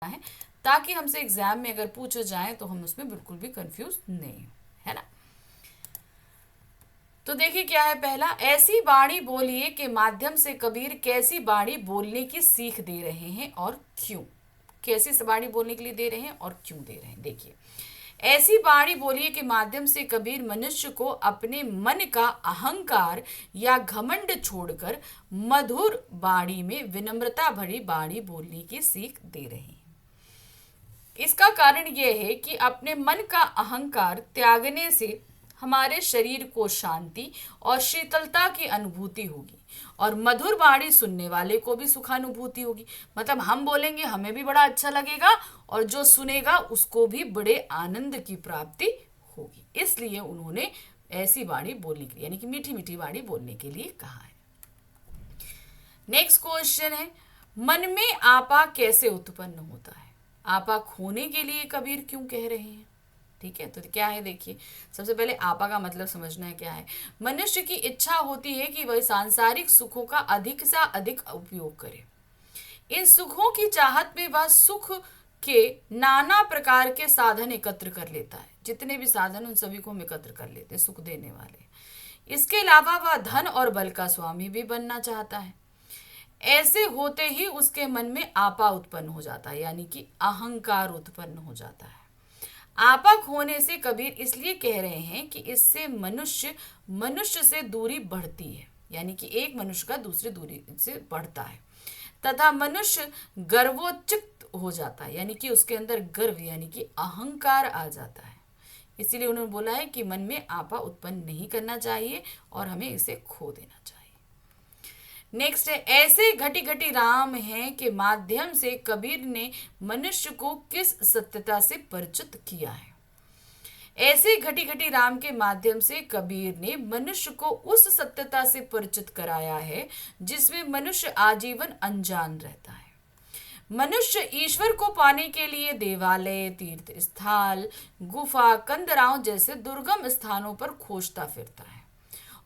है, ताकि हमसे एग्जाम में अगर पूछा जाए तो हम उसमें बिल्कुल भी कंफ्यूज नहीं हो, है ना। तो देखिए क्या है पहला, ऐसी बाणी बोलिए के माध्यम से कबीर कैसी बाणी बोलने की सीख दे रहे हैं और क्यों। कैसी बाणी बोलने के लिए दे रहे हैं और क्यों दे रहे हैं, देखिए। ऐसी बाणी बोलिए के माध्यम से कबीर मनुष्य को अपने मन का अहंकार या घमंड छोड़कर मधुर बाणी में विनम्रता भरी बाणी बोलने की सीख दे रहे हैं। इसका कारण यह है कि अपने मन का अहंकार त्यागने से हमारे शरीर को शांति और शीतलता की अनुभूति होगी और मधुर वाणी सुनने वाले को भी सुखानुभूति होगी। मतलब हम बोलेंगे हमें भी बड़ा अच्छा लगेगा और जो सुनेगा उसको भी बड़े आनंद की प्राप्ति होगी। इसलिए उन्होंने ऐसी वाणी बोलने के लिए यानी कि मीठी मीठी वाणी बोलने के लिए कहा है। नेक्स्ट क्वेश्चन है, मन में आपा कैसे उत्पन्न होता है। आपा खोने के लिए कबीर क्यों कह रहे हैं। ठीक है, तो क्या है देखिए, सबसे पहले आपा का मतलब समझना है क्या है। मनुष्य की इच्छा होती है कि वह सांसारिक सुखों का अधिक से अधिक उपयोग करे। इन सुखों की चाहत में वह सुख के नाना प्रकार के साधन एकत्र कर लेता है। जितने भी साधन उन सभी को हम एकत्र कर लेते हैं सुख देने वाले। इसके अलावा वह धन और बल का स्वामी भी बनना चाहता है। ऐसे होते ही उसके मन में आपा उत्पन्न हो जाता है, यानी कि अहंकार उत्पन्न हो जाता है। आपा खोने से कबीर इसलिए कह रहे हैं कि इससे मनुष्य से दूरी बढ़ती है, यानी कि एक मनुष्य का दूसरी दूरी से बढ़ता है तथा मनुष्य गर्वोच्चित हो जाता है, यानी कि उसके अंदर गर्व यानी कि अहंकार आ जाता है। इसीलिए उन्होंने बोला है कि मन में आपा उत्पन्न नहीं करना चाहिए और हमें इसे खो देना चाहिए। नेक्स्ट है, ऐसे घटी घटी राम हैं के माध्यम से कबीर ने मनुष्य को किस सत्यता से परिचित किया है। ऐसे घटी घटी राम के माध्यम से कबीर ने मनुष्य को उस सत्यता से परिचित कराया है जिसमें मनुष्य आजीवन अनजान रहता है। मनुष्य ईश्वर को पाने के लिए देवालय, तीर्थ स्थल, गुफा, कंदराओं जैसे दुर्गम स्थानों पर खोजता फिरता है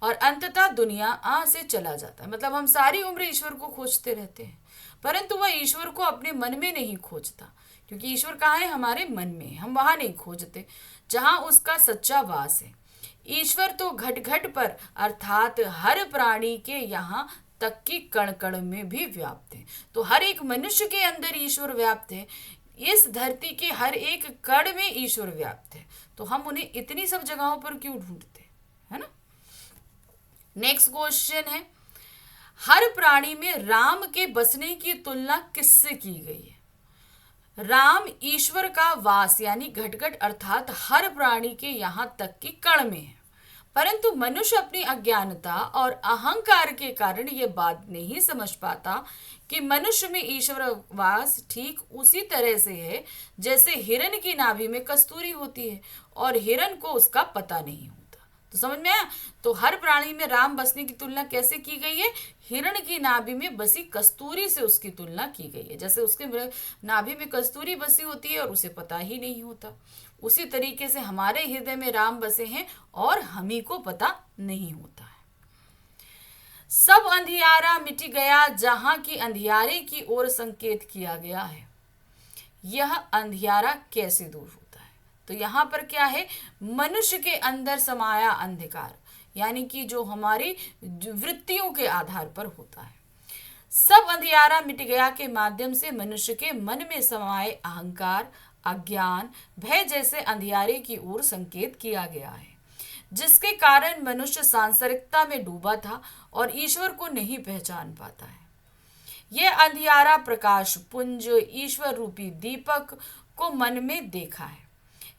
और अंततः दुनिया से चला जाता है। मतलब हम सारी उम्र ईश्वर को खोजते रहते हैं, परंतु वह ईश्वर को अपने मन में नहीं खोजता, क्योंकि ईश्वर कहाँ है, हमारे मन में। हम वहां नहीं खोजते जहां उसका सच्चा वास है। ईश्वर तो घट घट पर अर्थात हर प्राणी के यहाँ तक कि कण कण में भी व्याप्त है। तो हर एक मनुष्य के अंदर ईश्वर व्याप्त है। इस धरती के हर एक कण में ईश्वर व्याप्त है। तो हम उन्हें इतनी सब जगहों पर क्यों ढूंढते, है ना। नेक्स्ट क्वेश्चन है, हर प्राणी में राम के बसने की तुलना किससे की गई है। राम ईश्वर का वास यानी घटघट अर्थात हर प्राणी के यहाँ तक कि कण में है, परंतु मनुष्य अपनी अज्ञानता और अहंकार के कारण ये बात नहीं समझ पाता कि मनुष्य में ईश्वर वास ठीक उसी तरह से है जैसे हिरण की नाभि में कस्तूरी होती है और हिरण को उसका पता नहीं होता। तो समझ में आया। तो हर प्राणी में राम बसने की तुलना कैसे की गई है, हिरण की नाभि में बसी कस्तूरी से उसकी तुलना की गई है। जैसे उसके नाभि में कस्तूरी बसी होती है और उसे पता ही नहीं होता, उसी तरीके से हमारे हृदय में राम बसे हैं और हम ही को पता नहीं होता है। सब अंधियारा मिट गया जहां की अंधियारे की ओर संकेत किया गया है। यह अंधियारा कैसे दूर होता है। तो यहाँ पर क्या है, मनुष्य के अंदर समाया अंधकार, यानी कि जो हमारी वृत्तियों के आधार पर होता है। सब अंधियारा मिट गया के माध्यम से मनुष्य के मन में समाये अहंकार, अज्ञान, भय जैसे अंधियारे की ओर संकेत किया गया है, जिसके कारण मनुष्य सांसारिकता में डूबा था और ईश्वर को नहीं पहचान पाता है। यह अंधियारा प्रकाश पुंज ईश्वर रूपी दीपक को मन में देखा है।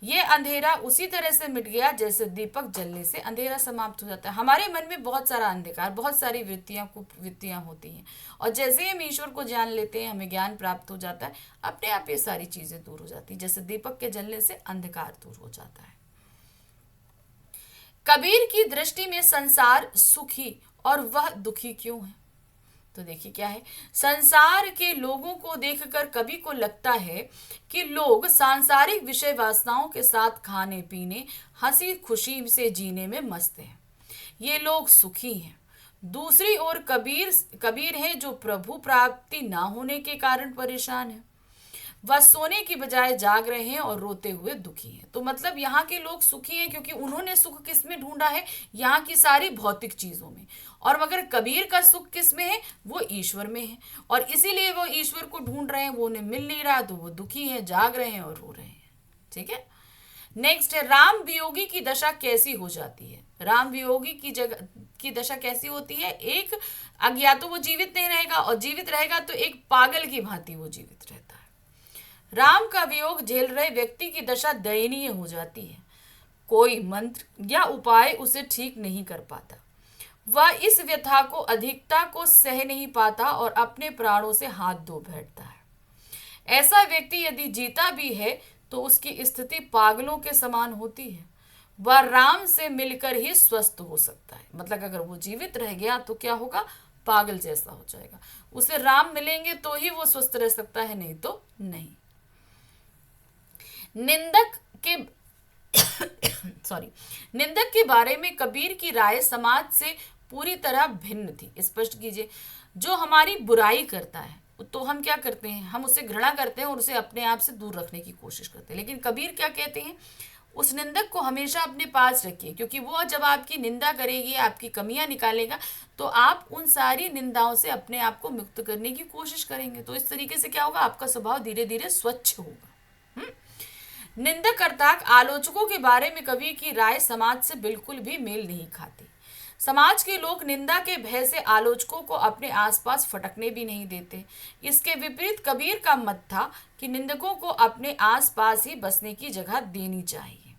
यह अंधेरा उसी तरह से मिट गया जैसे दीपक जलने से अंधेरा समाप्त हो जाता है। हमारे मन में बहुत सारा अंधकार, बहुत सारी वृत्तियां होती हैं और जैसे ही हम ईश्वर को जान लेते हैं, हमें ज्ञान प्राप्त हो जाता है, अपने आप ये सारी चीजें दूर हो जाती है। जैसे दीपक के जलने से अंधकार दूर हो जाता है। कबीर की दृष्टि में संसार सुखी और वह दुखी क्यों है। तो देखिए क्या है, संसार के लोगों को देखकर कवि को लगता है कि लोग सांसारिक विषय वासनाओं के साथ खाने पीने, हंसी खुशी से जीने में मस्त हैं। ये लोग सुखी हैं। दूसरी ओर कबीर है जो प्रभु प्राप्ति ना होने के कारण परेशान है। वह सोने की बजाय जाग रहे हैं और रोते हुए दुखी हैं। तो मतलब यहाँ के लोग सुखी हैं क्योंकि उन्होंने सुख किस में ढूंढा है, यहाँ की सारी भौतिक चीजों में। और मगर कबीर का सुख किस में है, वो ईश्वर में है, और इसीलिए वो ईश्वर को ढूंढ रहे हैं, वो उन्हें मिल नहीं रहा, तो वो दुखी हैं, जाग रहे हैं और रो रहे हैं। ठीक है। नेक्स्ट है, राम वियोगी की दशा कैसी हो जाती है। राम वियोगी की दशा कैसी होती है। एक या तो वो जीवित नहीं रहेगा, और जीवित रहेगा तो एक पागल की भांति वो जीवित रहता है। राम का वियोग झेल रहे व्यक्ति की दशा दयनीय हो जाती है। कोई मंत्र या उपाय उसे ठीक नहीं कर पाता। वह इस व्यथा को, अधिकता को सह नहीं पाता और अपने प्राणों से हाथ धो बैठता है। ऐसा व्यक्ति यदि जीता भी है तो उसकी स्थिति पागलों के समान होती है। वह राम से मिलकर ही स्वस्थ हो सकता है। मतलब अगर वो जीवित रह गया तो क्या होगा, पागल जैसा हो जाएगा। उसे राम मिलेंगे तो ही वो स्वस्थ रह सकता है, नहीं तो नहीं। निंदक के निंदक के बारे में कबीर की राय समाज से पूरी तरह भिन्न थी। स्पष्ट कीजिए, जो हमारी बुराई करता है तो हम क्या करते हैं, हम उससे घृणा करते हैं और उसे अपने आप से दूर रखने की कोशिश करते हैं। लेकिन कबीर क्या कहते हैं, उस निंदक को हमेशा अपने पास रखिए, क्योंकि वो जब आपकी निंदा करेगी, आपकी कमियां निकालेगा, तो आप उन सारी निंदाओं से अपने आप को मुक्त करने की कोशिश करेंगे। तो इस तरीके से क्या होगा, आपका स्वभाव धीरे धीरे स्वच्छ होगा। निंदक अर्थात आलोचकों के बारे में कबीर की राय समाज से बिल्कुल भी मेल नहीं खाती। समाज के लोग निंदा के भय से आलोचकों को अपने आसपास फटकने भी नहीं देते। इसके विपरीत कबीर का मत था कि निंदकों को अपने आसपास ही बसने की जगह देनी चाहिए।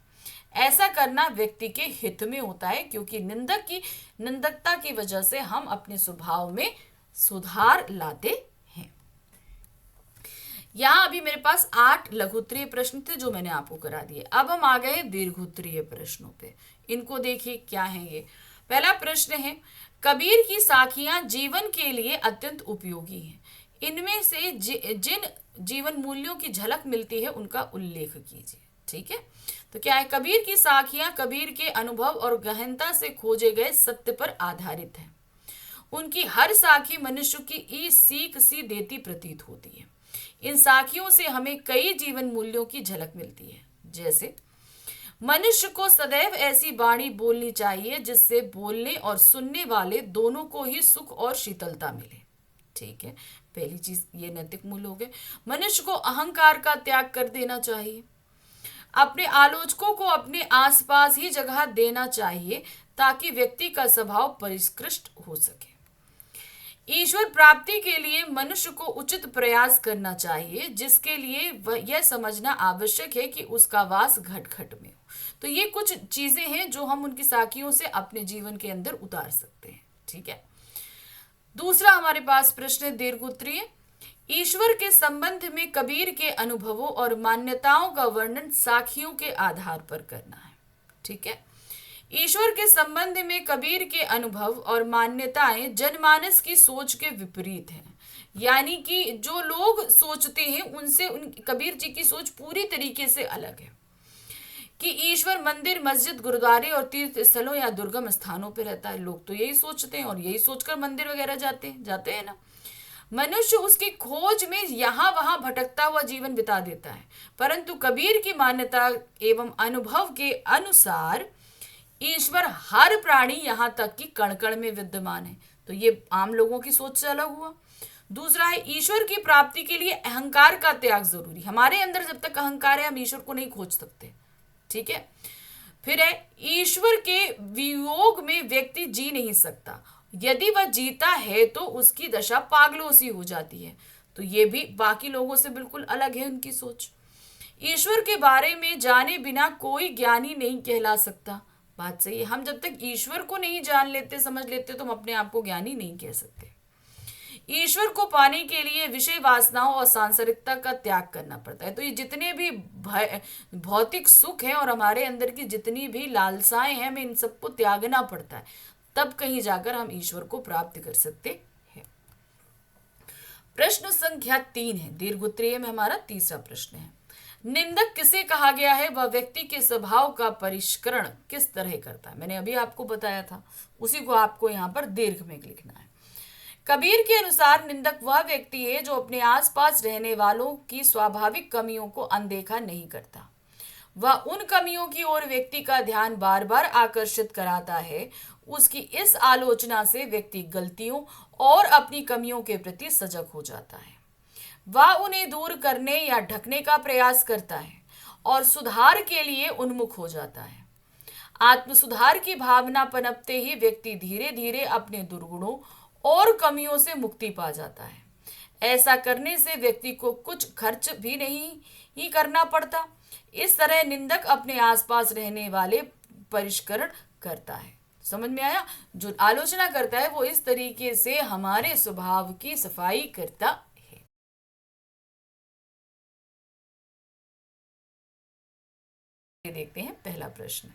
ऐसा करना व्यक्ति के हित में होता है, क्योंकि निंदक की निंदकता की वजह से हम अपने स्वभाव में सुधार लाते हैं। यहाँ अभी मेरे पास 8 लघुत्तरीय प्रश्न थे जो मैंने आपको करा दिए। अब हम आ गए दीर्घोत्तरीय प्रश्नों पे। इनको देखिए क्या है ये। पहला प्रश्न है, कबीर की साखियां जीवन के लिए अत्यंत उपयोगी हैं। इनमें से जिन जीवन मूल्यों की झलक मिलती है उनका उल्लेख कीजिए। ठीक है, तो क्या है, कबीर की साखियां कबीर के अनुभव और गहनता से खोजे गए सत्य पर आधारित है। उनकी हर साखी मनुष्य की सीख सी देती प्रतीत होती है। इन साखियों से हमें कई जीवन मूल्यों की झलक मिलती है, जैसे मनुष्य को सदैव ऐसी वाणी बोलनी चाहिए जिससे बोलने और सुनने वाले दोनों को ही सुख और शीतलता मिले। ठीक है, पहली चीज ये नैतिक मूल्य हो गए। मनुष्य को अहंकार का त्याग कर देना चाहिए। अपने आलोचकों को अपने आसपास ही जगह देना चाहिए ताकि व्यक्ति का स्वभाव परिष्कृत हो सके। ईश्वर प्राप्ति के लिए मनुष्य को उचित प्रयास करना चाहिए, जिसके लिए यह समझना आवश्यक है कि उसका वास घट घट में हो। तो ये कुछ चीजें हैं जो हम उनकी साखियों से अपने जीवन के अंदर उतार सकते हैं। ठीक है, दूसरा हमारे पास प्रश्न है दीर्घोत्तरीय। ईश्वर के संबंध में कबीर के अनुभवों और मान्यताओं का वर्णन साखियों के आधार पर करना है। ठीक है, ईश्वर के संबंध में कबीर के अनुभव और मान्यताएं जनमानस की सोच के विपरीत हैं। यानी कि जो लोग सोचते हैं उनसे कबीर जी की सोच पूरी तरीके से अलग है कि ईश्वर मंदिर, मस्जिद, गुरुद्वारे और तीर्थ स्थलों या दुर्गम स्थानों पर रहता है। लोग तो यही सोचते हैं और यही सोचकर मंदिर वगैरह जाते हैं ना। मनुष्य उसकी खोज में यहाँ वहां भटकता हुआ जीवन बिता देता है, परंतु कबीर की मान्यता एवं अनुभव के अनुसार ईश्वर हर प्राणी यहाँ तक कि कण कण में विद्यमान है। तो ये आम लोगों की सोच से अलग हुआ। दूसरा है, ईश्वर की प्राप्ति के लिए अहंकार का त्याग जरूरी। हमारे अंदर जब तक अहंकार है हम ईश्वर को नहीं खोज सकते। ठीक है, फिर है, ईश्वर के वियोग में व्यक्ति जी नहीं सकता। यदि वह जीता है तो उसकी दशा पागलों सी हो जाती है। तो ये भी बाकी लोगों से बिल्कुल अलग है उनकी सोच। ईश्वर के बारे में जाने बिना कोई ज्ञानी नहीं कहला सकता। बात सही है, हम जब तक ईश्वर को नहीं जान लेते, समझ लेते, तो हम अपने आप को ज्ञानी नहीं कह सकते। ईश्वर को पाने के लिए विषय वासनाओं और सांसारिकता का त्याग करना पड़ता है। तो ये जितने भी भौतिक सुख है और हमारे अंदर की जितनी भी लालसाएं हैं, हमें इन सबको त्यागना पड़ता है, तब कहीं जाकर हम ईश्वर को प्राप्त कर सकते हैं। प्रश्न संख्या 3 है, दीर्घोत्तरीय में हमारा तीसरा प्रश्न है। निंदक किसे कहा गया है, वह व्यक्ति के स्वभाव का परिष्करण किस तरह करता है। मैंने अभी आपको बताया था, उसी को आपको यहाँ पर दीर्घ में लिखना है। कबीर के अनुसार निंदक वह व्यक्ति है जो अपने आसपास रहने वालों की स्वाभाविक कमियों को अनदेखा नहीं करता। वह उन कमियों की ओर व्यक्ति का ध्यान बार बार आकर्षित कराता है। उसकी इस आलोचना से व्यक्ति गलतियों और अपनी कमियों के प्रति सजग हो जाता है। वह उन्हें दूर करने या ढकने का प्रयास करता है और सुधार के लिए उन्मुख हो जाता है। आत्म सुधार की भावना पनपते ही व्यक्ति धीरे धीरे अपने दुर्गुणों और कमियों से मुक्ति पा जाता है। ऐसा करने से व्यक्ति को कुछ खर्च भी नहीं ही करना पड़ता। इस तरह निंदक अपने आसपास रहने वाले परिष्करण करता है। समझ में आया? जो आलोचना करता है वो इस तरीके से हमारे स्वभाव की सफाई करता है। देखते हैं पहला प्रश्न।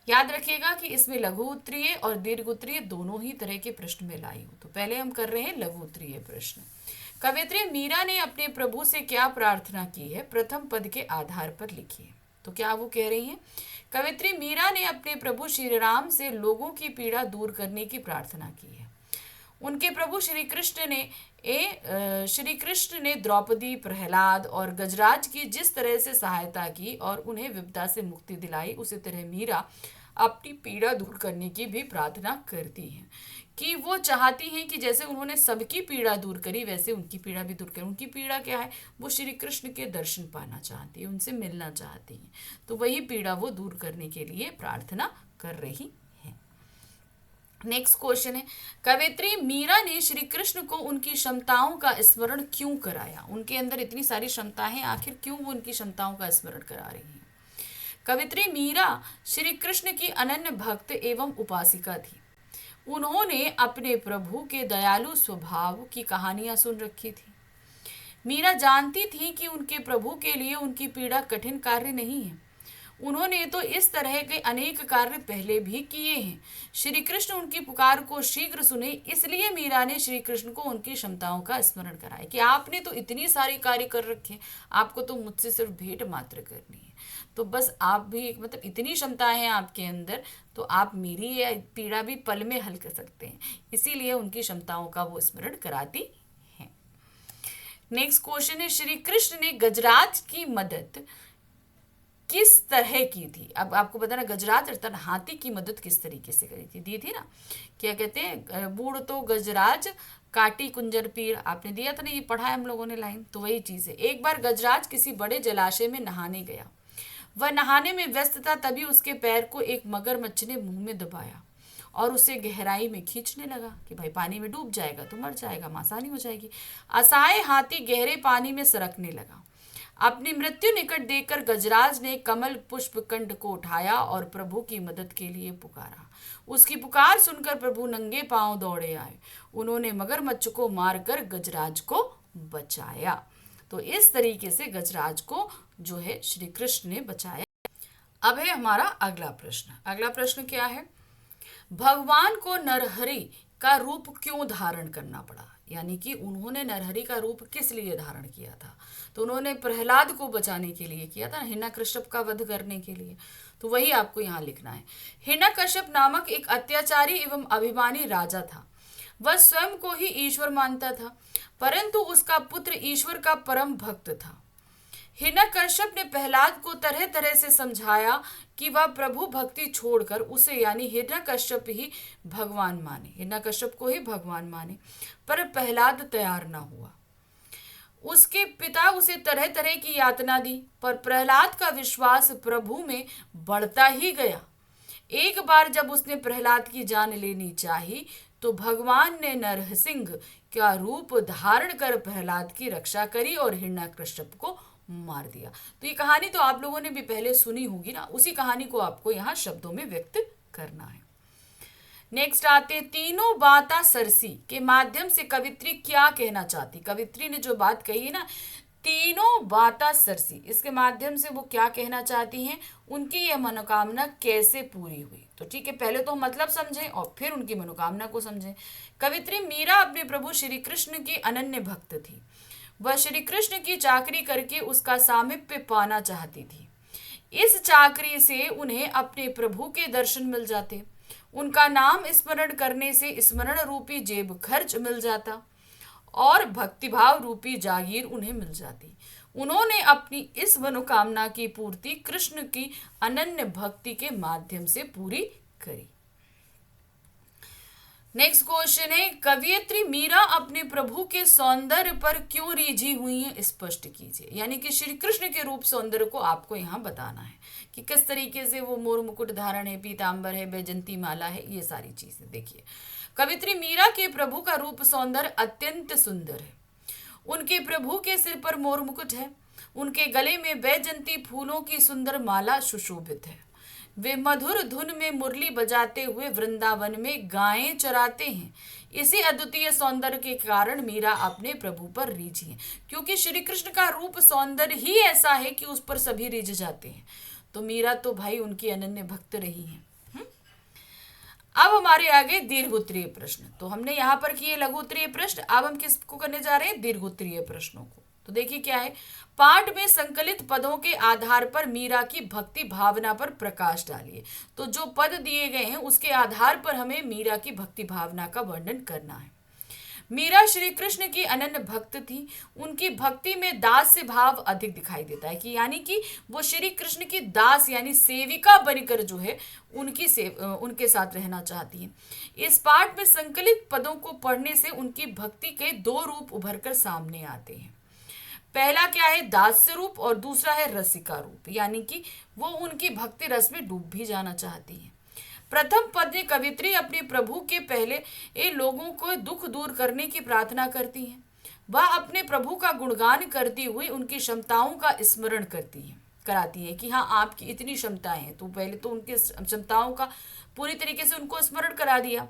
याद रखिएगा कि इसमें लघु उत्तरीय और दीर्घ उत्तरीय दोनों ही तरह के प्रश्न में लाई हूं। तो पहले हम कर रहे हैं लघु उत्तरीय प्रश्न। कवियत्री मीरा ने अपने प्रभु से क्या प्रार्थना की है, प्रथम पद के आधार पर लिखिए। तो क्या वो कह रही हैं? कवियत्री मीरा ने अपने प्रभु श्री राम से लोगों की पीड़ा दूर करने की प्रार्थना की है। उनके प्रभु श्री कृष्ण ने द्रौपदी, प्रहलाद और गजराज की जिस तरह से सहायता की और उन्हें विपदा से मुक्ति दिलाई, उसी तरह मीरा अपनी पीड़ा दूर करने की भी प्रार्थना करती हैं कि वो चाहती हैं कि जैसे उन्होंने सबकी पीड़ा दूर करी वैसे उनकी पीड़ा भी दूर करें। उनकी पीड़ा क्या है? वो श्री कृष्ण के दर्शन पाना चाहती है, उनसे मिलना चाहती हैं। तो वही पीड़ा वो दूर करने के लिए प्रार्थना कर रही है। नेक्स्ट क्वेश्चन है, कवियत्री मीरा ने श्री कृष्ण को उनकी क्षमताओं का स्मरण क्यों कराया? उनके अंदर इतनी सारी क्षमताएं हैं, आखिर क्यों वो उनकी क्षमताओं का स्मरण करा रही हैं? कवियत्री मीरा श्री कृष्ण की अनन्य भक्त एवं उपासिका थी। उन्होंने अपने प्रभु के दयालु स्वभाव की कहानियां सुन रखी थी। मीरा जानती थी कि उनके प्रभु के लिए उनकी पीड़ा कठिन कार्य नहीं है। उन्होंने तो इस तरह के अनेक कार्य पहले भी किए हैं। श्री कृष्ण उनकी पुकार को शीघ्र सुने, इसलिए मीरा ने श्री कृष्ण को उनकी क्षमताओं का स्मरण कराया कि आपने तो इतनी सारी कार्य कर रखे, आपको तो मुझसे सिर्फ भेंट मात्र करनी है। तो बस आप भी मतलब इतनी क्षमताएं हैं आपके अंदर, तो आप मेरी ये पीड़ा भी पल में हल कर सकते हैं। इसीलिए उनकी क्षमताओं का वो स्मरण कराती है। नेक्स्ट क्वेश्चन है, श्री कृष्ण ने गजराज की मदद किस तरह की थी? अब आपको पता ना, गजराज अर्थात हाथी की मदद किस तरीके से करी थी, दी थी ना। क्या कहते हैं, बूढ़ तो गजराज काटी कुंजर पीर, आपने दिया था ना, ये पढ़ा है हम लोगों ने लाइन। तो वही चीज है। एक बार गजराज किसी बड़े जलाशय में नहाने गया। वह नहाने में व्यस्त था, तभी उसके पैर को एक मगरमच्छ ने मुंह में दबाया और उसे गहराई में खींचने लगा कि भाई पानी में डूब जाएगा तो मर जाएगा, आसानी हो जाएगी। असहाय हाथी गहरे पानी में सरकने लगा। अपनी मृत्यु निकट देखकर गजराज ने कमल पुष्प कंड को उठाया और प्रभु की मदद के लिए पुकारा। उसकी पुकार सुनकर प्रभु नंगे पांव दौड़े आए। उन्होंने मगरमच्छ को मारकर गजराज को बचाया। तो इस तरीके से गजराज को जो है श्री कृष्ण ने बचाया। अब है हमारा अगला प्रश्न। अगला प्रश्न क्या है? भगवान को नरहरि का रूप क्यों धारण करना पड़ा? यानी कि उन्होंने नरहरि का रूप किस लिए धारण किया था? तो उन्होंने प्रहलाद को बचाने के लिए किया था, हिरण्यकश्यप का वध करने के लिए। तो वही आपको यहाँ लिखना है। हिरण्यकश्यप नामक एक अत्याचारी एवं अभिमानी राजा था। वह स्वयं को ही ईश्वर मानता था, परंतु उसका पुत्र ईश्वर का परम भक्त था। हिरण्यकश्यप ने प्रहलाद को तरह तरह से समझाया कि वह प्रभु भक्ति छोड़कर उसे यानी हिरण्यकश्यप ही भगवान माने, हिरण्यकश्यप को ही भगवान माने, पर प्रहलाद तैयार न हुआ। उसके पिता उसे तरह तरह की यातना दी, पर प्रहलाद का विश्वास प्रभु में बढ़ता ही गया। एक बार जब उसने प्रहलाद की जान लेनी चाही, तो भगवान ने नरसिंह का रूप धारण कर प्रहलाद की रक्षा करी और हिरण्यकश्यप को मार दिया। तो ये कहानी तो आप लोगों ने भी पहले सुनी होगी ना, उसी कहानी को आपको यहाँ शब्दों में व्यक्त करना है। नेक्स्ट आते हैं, तीनों बाता सरसी के माध्यम से कवित्री क्या कहना चाहती? कवित्री ने जो बात कही है ना, तीनों बाता सरसी, इसके माध्यम से वो क्या कहना चाहती हैं? उनकी यह मनोकामना कैसे पूरी हुई? तो ठीक है, पहले तो मतलब समझें और फिर उनकी मनोकामना को समझें। कवित्री मीरा अपने प्रभु श्री कृष्ण की अनन्य भक्त थी। वह श्री कृष्ण की चाकरी करके उसका सामीप्य पाना चाहती थी। इस चाकरी से उन्हें अपने प्रभु के दर्शन मिल जाते। उनका नाम स्मरण करने से स्मरण रूपी जेब खर्च मिल जाता और भक्तिभाव रूपी जागीर उन्हें मिल जाती। उन्होंने अपनी इस मनोकामना की पूर्ति कृष्ण की अनन्य भक्ति के माध्यम से पूरी करी। नेक्स्ट क्वेश्चन है, कवियत्री मीरा अपने प्रभु के सौंदर्य पर क्यों रीझी हुई है, स्पष्ट कीजिए। यानी कि श्री कृष्ण के रूप सौंदर्य को आपको यहाँ बताना है कि किस तरीके से वो मोर मुकुट धारण है, पीतांबर है, बैजंती माला है, ये सारी चीजें। देखिए, कवित्री मीरा के प्रभु का रूप सौंदर्य अत्यंत सुंदर है। उनके प्रभु के सिर पर मोर मुकुट है, उनके गले में बैजंती फूलों की सुंदर माला सुशोभित है। वे मधुर धुन में मुरली बजाते हुए वृंदावन में गायें चराते हैं। इसी अद्वितीय सौंदर्य के कारण मीरा अपने प्रभु पर रीझी है, क्योंकि श्री कृष्ण का रूप सौंदर्य ही ऐसा है कि उस पर सभी रीझ जाते हैं। तो मीरा तो भाई उनकी अनन्य भक्त रही है। अब हमारे आगे दीर्घ उत्तरीय प्रश्न। तो हमने यहाँ पर किए लघु उत्तरीय प्रश्न, अब हम किसको करने जा रहे हैं, दीर्घ उत्तरीय प्रश्नों को। तो देखिए क्या है, पाठ में संकलित पदों के आधार पर मीरा की भक्ति भावना पर प्रकाश डालिए। तो जो पद दिए गए हैं उसके आधार पर हमें मीरा की भक्ति भावना का वर्णन करना है। मीरा श्री कृष्ण की अनन्य भक्त थी। उनकी भक्ति में दास से भाव अधिक दिखाई देता है, कि यानी कि वो श्री कृष्ण की दास यानी सेविका बनकर जो है उनके साथ रहना चाहती है। इस पाठ में संकलित पदों को पढ़ने से उनकी भक्ति के दो रूप उभर कर सामने आते हैं। पहला क्या है, दास्य रूप, और दूसरा है रसिका रूप, यानी कि वो उनकी भक्ति रस में डूब भी जाना चाहती है। प्रथम पद में कवित्री अपने प्रभु के पहले लोगों को दुख दूर करने की प्रार्थना करती है। वह अपने प्रभु का गुणगान करती हुई उनकी क्षमताओं का स्मरण कराती है कि हाँ, आपकी इतनी क्षमताएं हैं। तो पहले तो उनकी क्षमताओं का पूरी तरीके से उनको स्मरण करा दिया।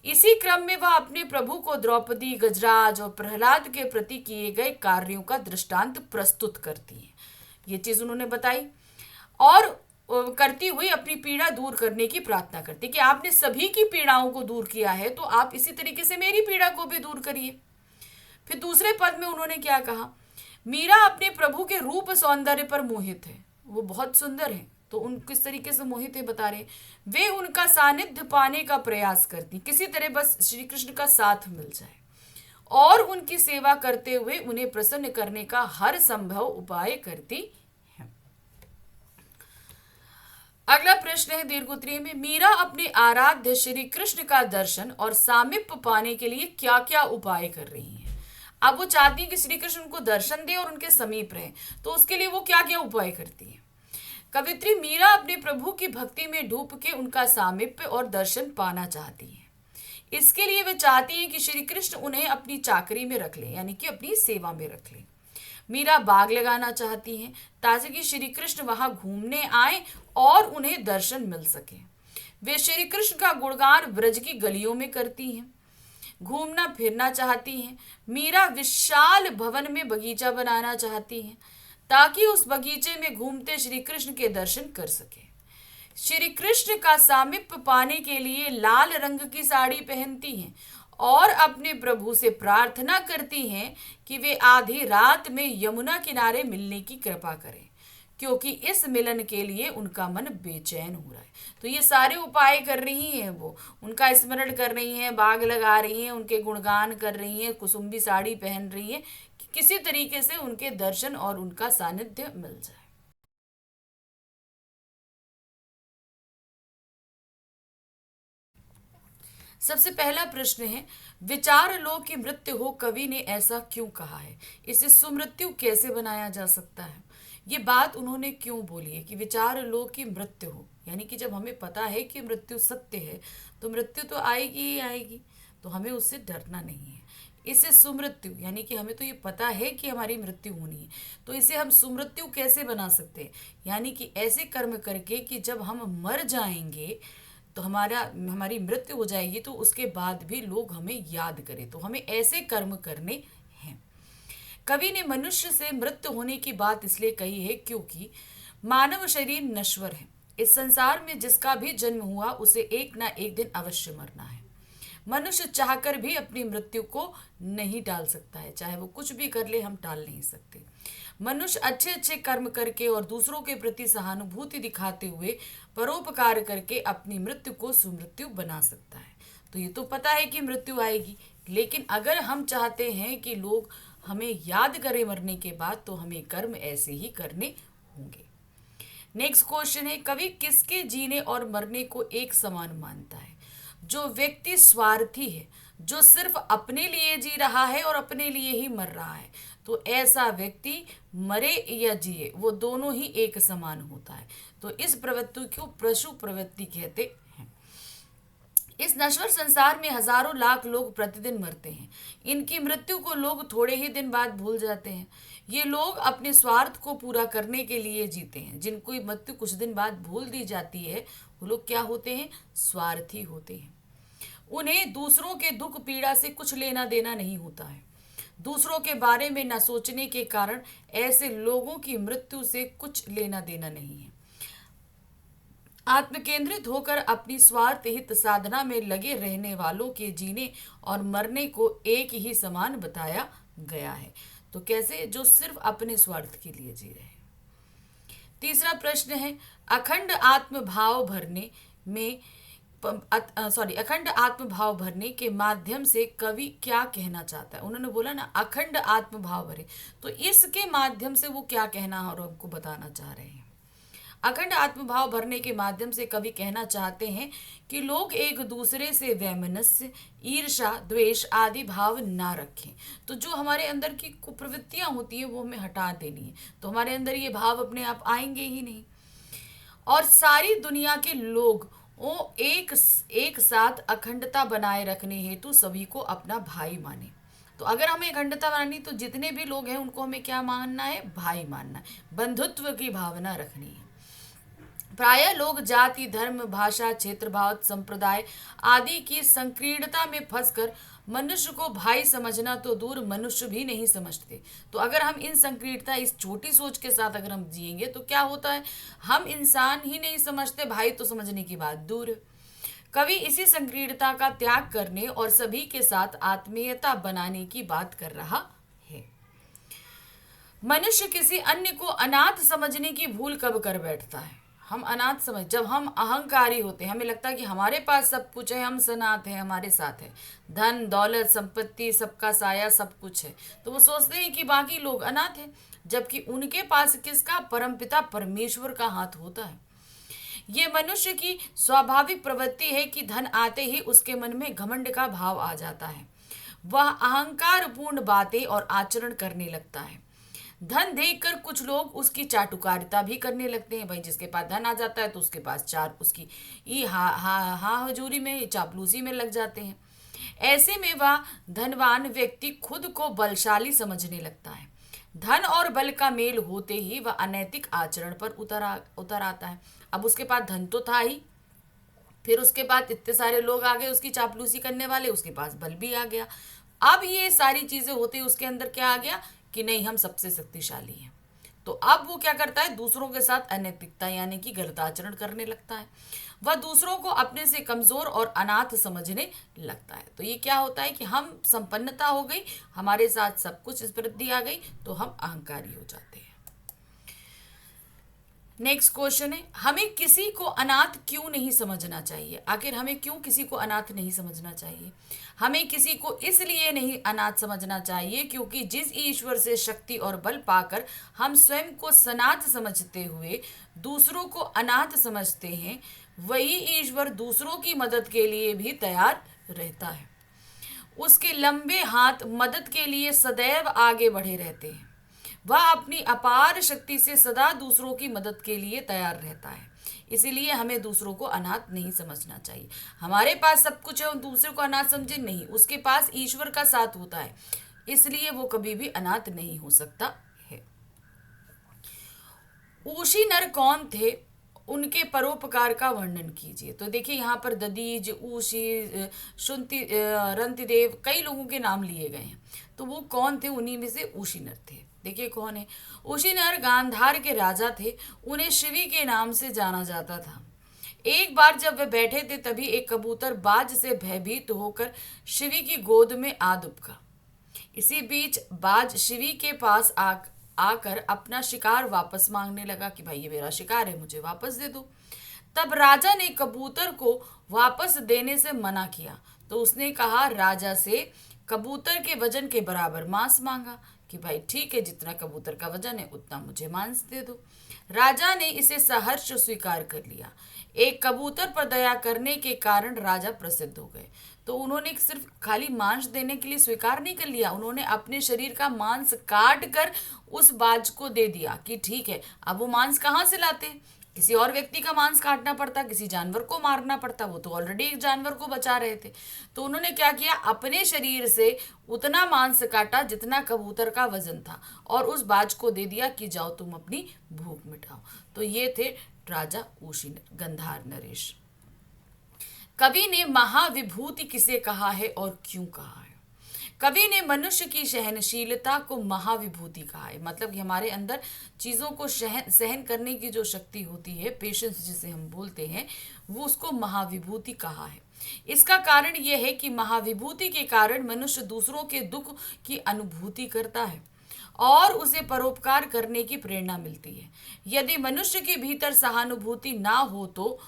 इसी क्रम में वह अपने प्रभु को द्रौपदी, गजराज और प्रहलाद के प्रति किए गए कार्यों का दृष्टांत प्रस्तुत करती है। ये चीज उन्होंने बताई और करती हुई अपनी पीड़ा दूर करने की प्रार्थना करती कि आपने सभी की पीड़ाओं को दूर किया है, तो आप इसी तरीके से मेरी पीड़ा को भी दूर करिए। फिर दूसरे पद में उन्होंने क्या कहा, मीरा अपने प्रभु के रूप सौंदर्य पर मोहित है। वो बहुत सुंदर है, तो उन किस तरीके से मोहित है बता रहे, वे उनका सानिध्य पाने का प्रयास करती, किसी तरह बस श्री कृष्ण का साथ मिल जाए, और उनकी सेवा करते हुए उन्हें प्रसन्न करने का हर संभव उपाय करती है। अगला प्रश्न है दीर्घ उत्तरीय में, मीरा अपने आराध्य श्री कृष्ण का दर्शन और सामीप्य पाने के लिए क्या क्या उपाय कर रही हैं। अब वो चाहती है कि श्री कृष्ण उनको दर्शन दे और उनके समीप रहे, तो उसके लिए वो क्या क्या उपाय करती है। कवित्री मीरा अपने प्रभु की भक्ति में डूब के उनका सामीप्य और दर्शन पाना चाहती है। इसके लिए वे चाहती हैं कि श्री कृष्ण उन्हें अपनी चाकरी में रख लें, यानी कि अपनी सेवा में रख लें। मीरा बाग लगाना चाहती हैं ताकि कि श्री कृष्ण वहां घूमने आए और उन्हें दर्शन मिल सके। वे श्री कृष्ण का गुणगान ब्रज की गलियों में करती हैं। घूमना फिरना चाहती हैं। मीरा विशाल भवन में बगीचा बनाना चाहती हैं ताकि उस बगीचे में घूमते श्री कृष्ण के दर्शन कर सके। श्री कृष्ण का सामीप्य पाने के लिए लाल रंग की साड़ी पहनती हैं और अपने प्रभु से प्रार्थना करती हैं कि वे आधी रात में यमुना किनारे मिलने की कृपा करें, क्योंकि इस मिलन के लिए उनका मन बेचैन हो रहा है। तो ये सारे उपाय कर रही हैं, वो उनका स्मरण कर रही हैं, बाग लगा रही हैं, उनके गुणगान कर रही हैं, कुसुम्बी साड़ी पहन रही हैं कि किसी तरीके से उनके दर्शन और उनका सानिध्य मिल जाए। सबसे पहला प्रश्न है, विचार लो कि मृत्यु हो, कवि ने ऐसा क्यों कहा है, इसे सुमृत्यु कैसे बनाया जा सकता है। ये बात उन्होंने क्यों बोली है कि विचार लो कि मृत्यु हो, यानी कि जब हमें पता है कि मृत्यु सत्य है तो मृत्यु तो आएगी ही आएगी, तो हमें उससे डरना नहीं है। इसे सुमृत्यु यानी कि हमें तो ये पता है कि हमारी मृत्यु होनी है, तो इसे हम सुमृत्यु कैसे बना सकते हैं, यानी कि ऐसे कर्म करके कि जब हम मर जाएंगे तो हमारी मृत्यु हो जाएगी तो उसके बाद भी लोग हमें याद करें, तो हमें ऐसे कर्म करने हैं। कवि ने मनुष्य से मृत्यु होने की बात इसलिए कही है क्योंकि मानव शरीर नश्वर है। इस संसार में जिसका भी जन्म हुआ उसे एक ना एक दिन अवश्य मरना है। मनुष्य चाहकर भी अपनी मृत्यु को नहीं टाल सकता है, चाहे वो कुछ भी कर ले, हम टाल नहीं सकते। मनुष्य अच्छे अच्छे कर्म करके और दूसरों के प्रति सहानुभूति दिखाते हुए परोपकार करके अपनी मृत्यु को सुमृत्यु बना सकता है। तो ये तो पता है कि मृत्यु आएगी, लेकिन अगर हम चाहते हैं कि लोग हमें याद करें मरने के बाद, तो हमें कर्म ऐसे ही करने होंगे। नेक्स्ट क्वेश्चन है, कवि किसके जीने और मरने को एक समान मानता है? जो व्यक्ति स्वार्थी है, जो सिर्फ अपने लिए जी रहा है और अपने लिए ही मर रहा है, तो ऐसा व्यक्ति मरे या जिए वो दोनों ही एक समान होता है। तो इस प्रवृत्ति को पशु प्रवृत्ति कहते हैं। इस नश्वर संसार में हजारों लाख लोग प्रतिदिन मरते हैं। इनकी मृत्यु को लोग थोड़े ही दिन बाद भूल जाते हैं। ये लोग अपने स्वार्थ को पूरा करने के लिए जीते हैं। जिनको मृत्यु कुछ दिन बाद भूल दी जाती है, वो लोग क्या होते हैं? स्वार्थी होते हैं। उन्हें दूसरों के दुख पीड़ा से कुछ लेना देना नहीं होता है। दूसरों के बारे में न सोचने के कारण ऐसे लोगों की मृत्यु से कुछ लेना देना नहीं है। आत्मकेंद्रित होकर अपनी स्वार्थ हित साधना में लगे रहने वालों के जीने और मरने को एक ही समान बताया गया है। तो कैसे? जो सिर्फ अपने स्वार्थ के लिए जी रहे हैं। तीसरा प्रश्न है, अखंड आत्म भाव भरने में अखंड आत्म भाव भरने के माध्यम से कवि क्या कहना चाहता है? उन्होंने बोला ना अखंड आत्म भाव भरे, तो इसके माध्यम से वो क्या कहना और हमको बताना चाह रहे हैं। अखंड आत्मभाव भरने के माध्यम से कवि कहना चाहते हैं कि लोग एक दूसरे से वैमनस्य, ईर्षा, द्वेष आदि भाव ना रखें। तो जो हमारे अंदर की कुप्रवृत्तियां होती हैं वो हमें हटा देनी है, तो हमारे अंदर ये भाव अपने आप आएंगे ही नहीं। और सारी दुनिया के लोग वो एक साथ अखंडता बनाए रखने हेतु सभी को अपना भाई माने। तो अगर हमें अखंडता बनानी, तो जितने भी लोग हैं उनको हमें क्या मानना है? भाई मानना है। बंधुत्व की भावना रखनी है। प्रायः लोग जाति, धर्म, भाषा, क्षेत्र भाव, संप्रदाय आदि की संकीर्णता में फंसकर मनुष्य को भाई समझना तो दूर मनुष्य भी नहीं समझते। तो अगर हम इन संकीर्णता, इस छोटी सोच के साथ अगर हम जिएंगे तो क्या होता है? हम इंसान ही नहीं समझते, भाई तो समझने की बात दूर। कवि इसी संकीर्णता का त्याग करने और सभी के साथ आत्मीयता बनाने की बात कर रहा है। मनुष्य किसी अन्य को अनाथ समझने की भूल कब कर बैठता है? हम अनाथ समझ, जब हम अहंकारी होते हैं, हमें लगता है कि हमारे पास सब कुछ है, हम सनाथ हैं, हमारे साथ है, धन दौलत संपत्ति सबका साया सब कुछ है, तो वो सोचते हैं कि बाकी लोग अनाथ हैं, जबकि उनके पास किसका? परमपिता परमेश्वर का हाथ होता है। ये मनुष्य की स्वाभाविक प्रवृत्ति है कि धन आते ही उसके मन में घमंड का भाव आ जाता है। वह अहंकार पूर्ण बातें और आचरण करने लगता है। धन देखकर कुछ लोग उसकी चाटुकारिता भी करने लगते हैं। भाई जिसके पास धन आ जाता है तो उसके पास चार उसकी हजूरी में, चापलूसी में लग जाते हैं। ऐसे में वह धनवान व्यक्ति खुद को बलशाली समझने लगता है। धन और बल का मेल होते ही वह अनैतिक आचरण पर उतर आता है। अब उसके पास धन तो था ही, फिर उसके बाद इतने सारे लोग आ गए उसकी चापलूसी करने वाले, उसके पास बल भी आ गया। अब ये सारी चीजें होते ही उसके अंदर क्या आ गया कि नहीं, हम सबसे शक्तिशाली हैं। तो अब वो क्या करता है? दूसरों के साथ अनैतिकता यानी कि गलत आचरण करने लगता है। वह दूसरों को अपने से कमजोर और अनाथ समझने लगता है। तो ये क्या होता है कि हम संपन्नता हो गई, हमारे साथ सब कुछ समृद्धि आ गई, तो हम अहंकारी हो जाते हैं। नेक्स्ट क्वेश्चन है, हमें किसी को अनाथ क्यों नहीं समझना चाहिए? आखिर हमें क्यों किसी को अनाथ नहीं समझना चाहिए? हमें किसी को इसलिए नहीं अनाथ समझना चाहिए क्योंकि जिस ईश्वर से शक्ति और बल पाकर हम स्वयं को सनाथ समझते हुए दूसरों को अनाथ समझते हैं, वही ईश्वर दूसरों की मदद के लिए भी तैयार रहता है। उसके लंबे हाथ मदद के लिए सदैव आगे बढ़े रहते हैं। वह अपनी अपार शक्ति से सदा दूसरों की मदद के लिए तैयार रहता है। इसीलिए हमें दूसरों को अनाथ नहीं समझना चाहिए। हमारे पास सब कुछ है और दूसरे को अनाथ समझे नहीं, उसके पास ईश्वर का साथ होता है, इसलिए वो कभी भी अनाथ नहीं हो सकता है। ऊशी नर कौन थे? उनके परोपकार का वर्णन कीजिए। तो देखिए यहाँ पर ददीज, ऊशी, शुंति, रंतिदेव, कई लोगों के नाम लिए गए हैं। तो वो कौन थे? उन्हीं में से ऊशी नर थे। देखिए कौन है ऊशी नर? गांधार के राजा थे। उन्हें शिवी के नाम से जाना जाता था। एक बार जब वे बैठे थे तभी एक कबूतर बाज से भयभीत होकर शिवी की गोद में आ दुबका। इसी बीच बाज शिवी के पास आकर अपना शिकार वापस मांगने लगा कि भाई ये मेरा शिकार है, मुझे वापस दे दो। तब राजा ने कबूतर को वापस देने से मना किया तो उसने कहा राजा से कबूतर के वजन के बराबर मांस मांगा कि भाई ठीक है, जितना कबूतर का वजन है उतना मुझे मांस दे दो। राजा ने इसे सहर्ष स्वीकार कर लिया। एक कबूतर पर दया करने के कारण राजा प्रसिद्ध हो गए। तो उन्होंने सिर्फ खाली मांस देने के लिए स्वीकार नहीं कर लिया, उन्होंने अपने शरीर का मांस काट कर उस बाज को दे दिया कि ठीक है। अब वो मांस कहाँ से लाते? किसी और व्यक्ति का मांस काटना पड़ता, किसी जानवर को मारना पड़ता, वो तो ऑलरेडी एक जानवर को बचा रहे थे। तो उन्होंने क्या किया, अपने शरीर से उतना मांस काटा जितना कबूतर का वजन था और उस बाज को दे दिया कि जाओ तुम अपनी भूख मिटाओ। तो ये थे राजा ऊशी गंधार नरेश। कवि ने महाविभूति किसे कहा है और क्यों कहा है? कवि ने मनुष्य की सहनशीलता को महाविभूति कहा है, मतलब कि हमारे अंदर चीज़ों को सहन करने की जो शक्ति होती है, पेशेंस जिसे हम बोलते हैं, वो उसको महाविभूति कहा है। इसका कारण यह है कि महाविभूति के कारण मनुष्य दूसरों के दुख की अनुभूति करता है और उसे परोपकार करने की प्रेरणा मिलती है। यदि मनुष्य के भीतर सहानुभूति ना हो तो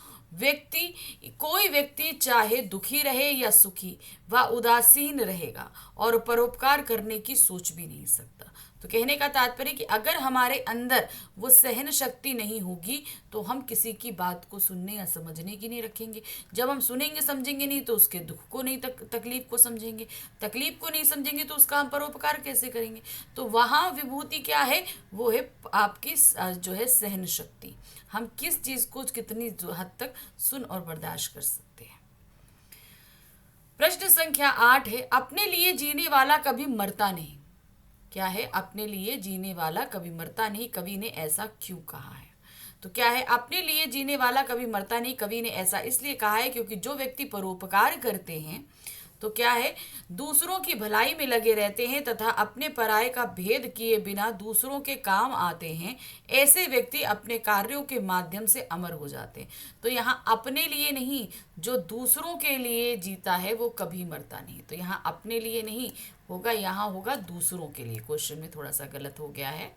कोई व्यक्ति चाहे दुखी रहे या सुखी वह उदासीन रहेगा और परोपकार करने की सोच भी नहीं सकता। तो कहने का तात्पर्य कि अगर हमारे अंदर वो सहन शक्ति नहीं होगी तो हम किसी की बात को सुनने या समझने की नहीं रखेंगे। जब हम सुनेंगे समझेंगे नहीं तो उसके दुख को नहीं, तकलीफ को समझेंगे, तकलीफ को नहीं समझेंगे तो उसका हम परोपकार कैसे करेंगे? तो वहाँ विभूति क्या है? वो है आपकी जो है सहन शक्ति। हम किस चीज़ को कितनी हद तक सुन और बर्दाश्त कर सकते हैं। प्रश्न संख्या 8 है, अपने लिए जीने वाला कभी मरता नहीं। क्या है? अपने लिए जीने वाला कभी मरता नहीं, कवि ने ऐसा क्यों कहा है? तो क्या है? अपने लिए जीने वाला कभी मरता नहीं, कवि ने ऐसा इसलिए कहा है क्योंकि जो व्यक्ति परोपकार करते हैं तो क्या है, दूसरों की भलाई में लगे रहते हैं तथा अपने पराये का भेद किए बिना दूसरों के काम आते हैं, ऐसे व्यक्ति अपने कार्यों के माध्यम से अमर हो जाते हैं। तो यहाँ अपने लिए नहीं, जो दूसरों के लिए जीता है वो कभी मरता नहीं। तो यहाँ अपने लिए नहीं होगा, यहाँ होगा दूसरों के लिए। क्वेश्चन में थोड़ा सा गलत हो गया है।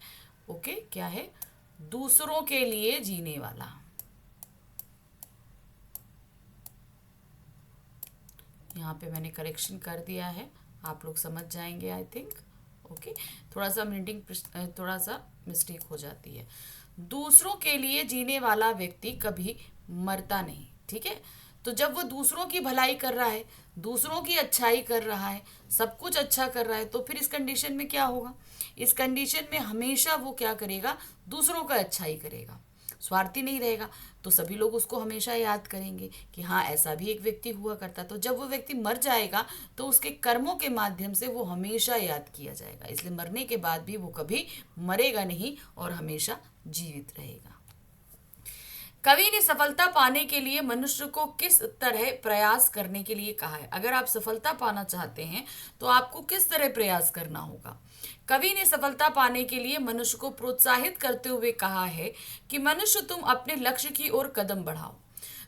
ओके, क्या है? दूसरों के लिए जीने वाला। यहाँ पे मैंने करेक्शन कर दिया है, आप लोग समझ जाएंगे आई थिंक। ओके, थोड़ा सा मीनिंग थोड़ा सा मिस्टेक हो जाती है। दूसरों के लिए जीने वाला व्यक्ति कभी मरता नहीं। ठीक है, तो जब वो दूसरों की भलाई कर रहा है, दूसरों की अच्छाई कर रहा है, सब कुछ अच्छा कर रहा है, तो फिर इस कंडीशन में क्या होगा? इस कंडीशन में हमेशा वो क्या करेगा? दूसरों का अच्छाई करेगा, स्वार्थी नहीं रहेगा। तो सभी लोग उसको हमेशा याद करेंगे कि हाँ ऐसा भी एक व्यक्ति हुआ करता। तो जब वो व्यक्ति मर जाएगा तो उसके कर्मों के माध्यम से वो हमेशा याद किया जाएगा, इसलिए मरने के बाद भी वो कभी मरेगा नहीं और हमेशा जीवित रहेगा। कवि ने सफलता पाने के लिए मनुष्य को किस तरह प्रयास करने के लिए कहा है? अगर आप सफलता पाना चाहते हैं तो आपको किस तरह प्रयास करना होगा? कवि ने सफलता पाने के लिए मनुष्य को प्रोत्साहित करते हुए कहा है कि मनुष्य तुम अपने लक्ष्य की ओर कदम बढ़ाओ।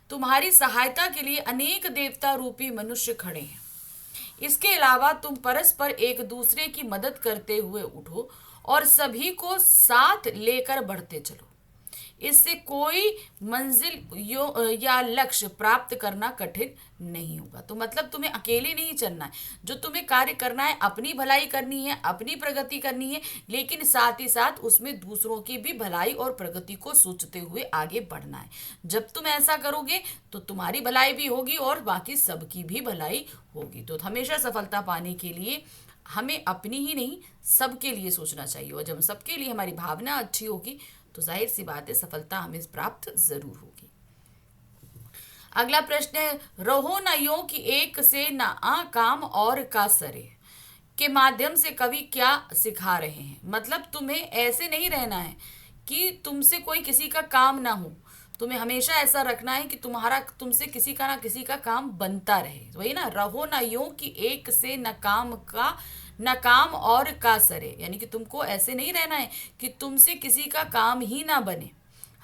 तुम्हारी सहायता के लिए अनेक देवता रूपी मनुष्य खड़े हैं। इसके अलावा तुम परस्पर एक दूसरे की मदद करते हुए उठो और सभी को साथ लेकर बढ़ते चलो। इससे कोई मंजिल या लक्ष्य प्राप्त करना कठिन नहीं होगा। तो मतलब तुम्हें अकेले नहीं चलना है, जो तुम्हें कार्य करना है अपनी भलाई करनी है, अपनी प्रगति करनी है, लेकिन साथ ही साथ उसमें दूसरों की भी भलाई और प्रगति को सोचते हुए आगे बढ़ना है। जब तुम ऐसा करोगे तो तुम्हारी भलाई भी होगी और बाकी सबकी भी भलाई होगी। तो हमेशा सफलता पाने के लिए हमें अपनी ही नहीं सबके लिए सोचना चाहिए, और जब सबके लिए हमारी भावना अच्छी होगी तो जाहिर सी बात है सफलता हमें प्राप्त जरूर होगी। अगला प्रश्न है, रहो न यो कि एक से न आ काम और का सरे के माध्यम से कवि क्या सिखा रहे हैं? मतलब तुम्हें ऐसे नहीं रहना है कि तुमसे कोई किसी का काम ना हो, तुम्हें हमेशा ऐसा रखना है कि तुमसे किसी का ना किसी का काम बनता रहे। वही ना, रहो न यो कि एक से न काम और का सरे, यानी कि तुमको ऐसे नहीं रहना है कि तुमसे किसी का काम ही ना बने,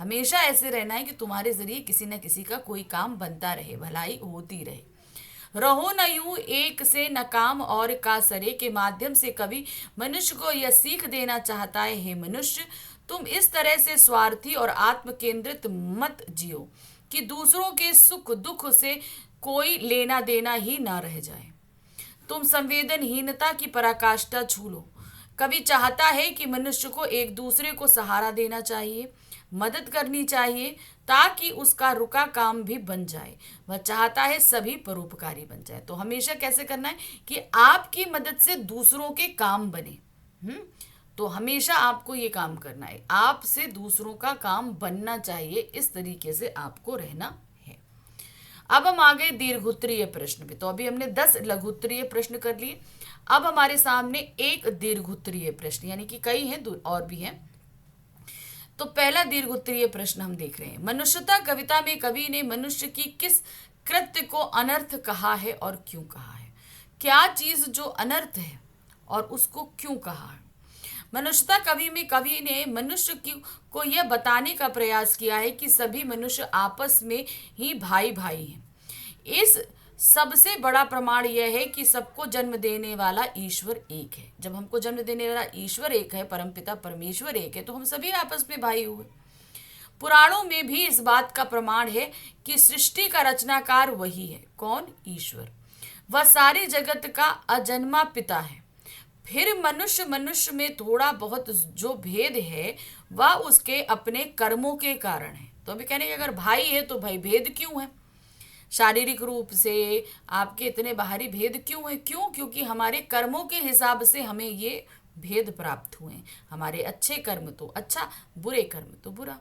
हमेशा ऐसे रहना है कि तुम्हारे जरिए किसी न किसी का कोई काम बनता रहे, भलाई होती रहे। रहो न यूं एक से न काम और का सरे के माध्यम से कवि मनुष्य को यह सीख देना चाहता है, हे मनुष्य, तुम इस तरह से स्वार्थी और आत्म केंद्रित मत जियो कि दूसरों के सुख दुख से कोई लेना देना ही ना रह जाए। तुम संवेदनहीनता की पराकाष्ठा छू लो। कवि चाहता है कि मनुष्य को एक दूसरे को सहारा देना चाहिए, मदद करनी चाहिए, ताकि उसका रुका काम भी बन जाए। वह चाहता है सभी परोपकारी बन जाए। तो हमेशा कैसे करना है कि आपकी मदद से दूसरों के काम बने। तो हमेशा आपको ये काम करना है, आपसे दूसरों का काम बनना चाहिए, इस तरीके से आपको रहना है। अब हम आ गए दीर्घोत्तरीय प्रश्न पे। तो अभी हमने 10 लघुत्तरीय प्रश्न कर लिए। अब हमारे सामने एक दीर्घोत्तरीय प्रश्न, यानी कि कई हैं और भी हैं। तो पहला दीर्घोत्तरीय प्रश्न हम देख रहे हैं। मनुष्यता कविता में कवि ने मनुष्य की किस कृत्य को अनर्थ कहा है और क्यों कहा है? क्या चीज जो अनर्थ है और उसको क्यों कहा है? मनुष्यता कवि में कवि ने मनुष्य को यह बताने का प्रयास किया है कि सभी मनुष्य आपस में ही भाई भाई हैं। इस सबसे बड़ा प्रमाण यह है कि सबको जन्म देने वाला ईश्वर एक है। जब हमको जन्म देने वाला ईश्वर एक है, परमपिता परमेश्वर एक है, तो हम सभी आपस में भाई हुए। पुराणों में भी इस बात का प्रमाण है कि सृष्टि का रचनाकार वही है। कौन? ईश्वर। वह सारे जगत का अजन्मा पिता है। फिर मनुष्य में थोड़ा बहुत जो भेद है वह उसके अपने कर्मों के कारण है। तो अभी कहने कि अगर भाई है तो भाई भेद क्यों है? शारीरिक रूप से आपके इतने बाहरी भेद क्यों है? क्यों? क्योंकि हमारे कर्मों के हिसाब से हमें ये भेद प्राप्त हुए। हमारे अच्छे कर्म तो अच्छा, बुरे कर्म तो बुरा।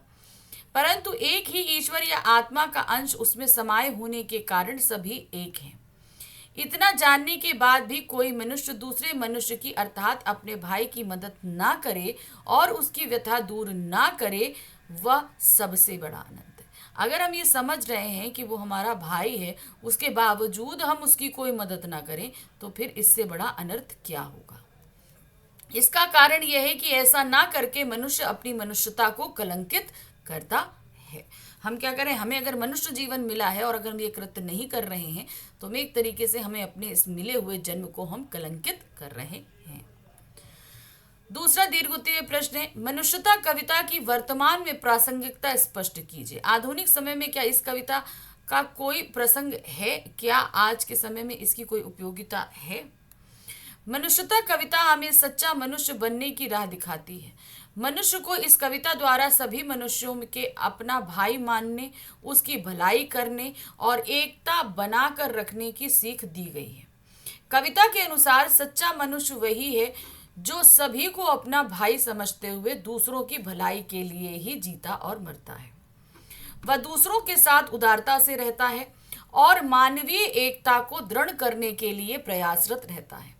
परंतु एक ही ईश्वर या आत्मा का अंश उसमें समाये होने के कारण सभी एक हैं। इतना जानने के बाद भी कोई मनुष्य दूसरे मनुष्य की अर्थात अपने भाई की मदद ना करे और उसकी व्यथा दूर ना करे, वह सबसे बड़ा अनंत है। अगर हम ये समझ रहे हैं कि वो हमारा भाई है, उसके बावजूद हम उसकी कोई मदद ना करें, तो फिर इससे बड़ा अनर्थ क्या होगा? इसका कारण यह है कि ऐसा ना करके मनुष्य अपनी मनुष्यता को कलंकित करता है। हम क्या करें? हमें अगर मनुष्य जीवन मिला है और अगर हम ये कृत्य नहीं कर रहे हैं, तो हमें एक तरीके से हमें अपने इस मिले हुए जन्म को हम कलंकित कर रहे हैं। दूसरा दीर्घोत्तरीय प्रश्न है, मनुष्यता कविता की वर्तमान में प्रासंगिकता स्पष्ट कीजिए। आधुनिक समय में क्या इस कविता का कोई प्रसंग है? क्या आज के समय में इसकी कोई उपयोगिता है? मनुष्यता कविता हमें सच्चा मनुष्य बनने की राह दिखाती है। मनुष्य को इस कविता द्वारा सभी मनुष्यों के अपना भाई मानने, उसकी भलाई करने और एकता बनाकर रखने की सीख दी गई है। कविता के अनुसार सच्चा मनुष्य वही है जो सभी को अपना भाई समझते हुए दूसरों की भलाई के लिए ही जीता और मरता है। वह दूसरों के साथ उदारता से रहता है और मानवीय एकता को दृढ़ करने के लिए प्रयासरत रहता है।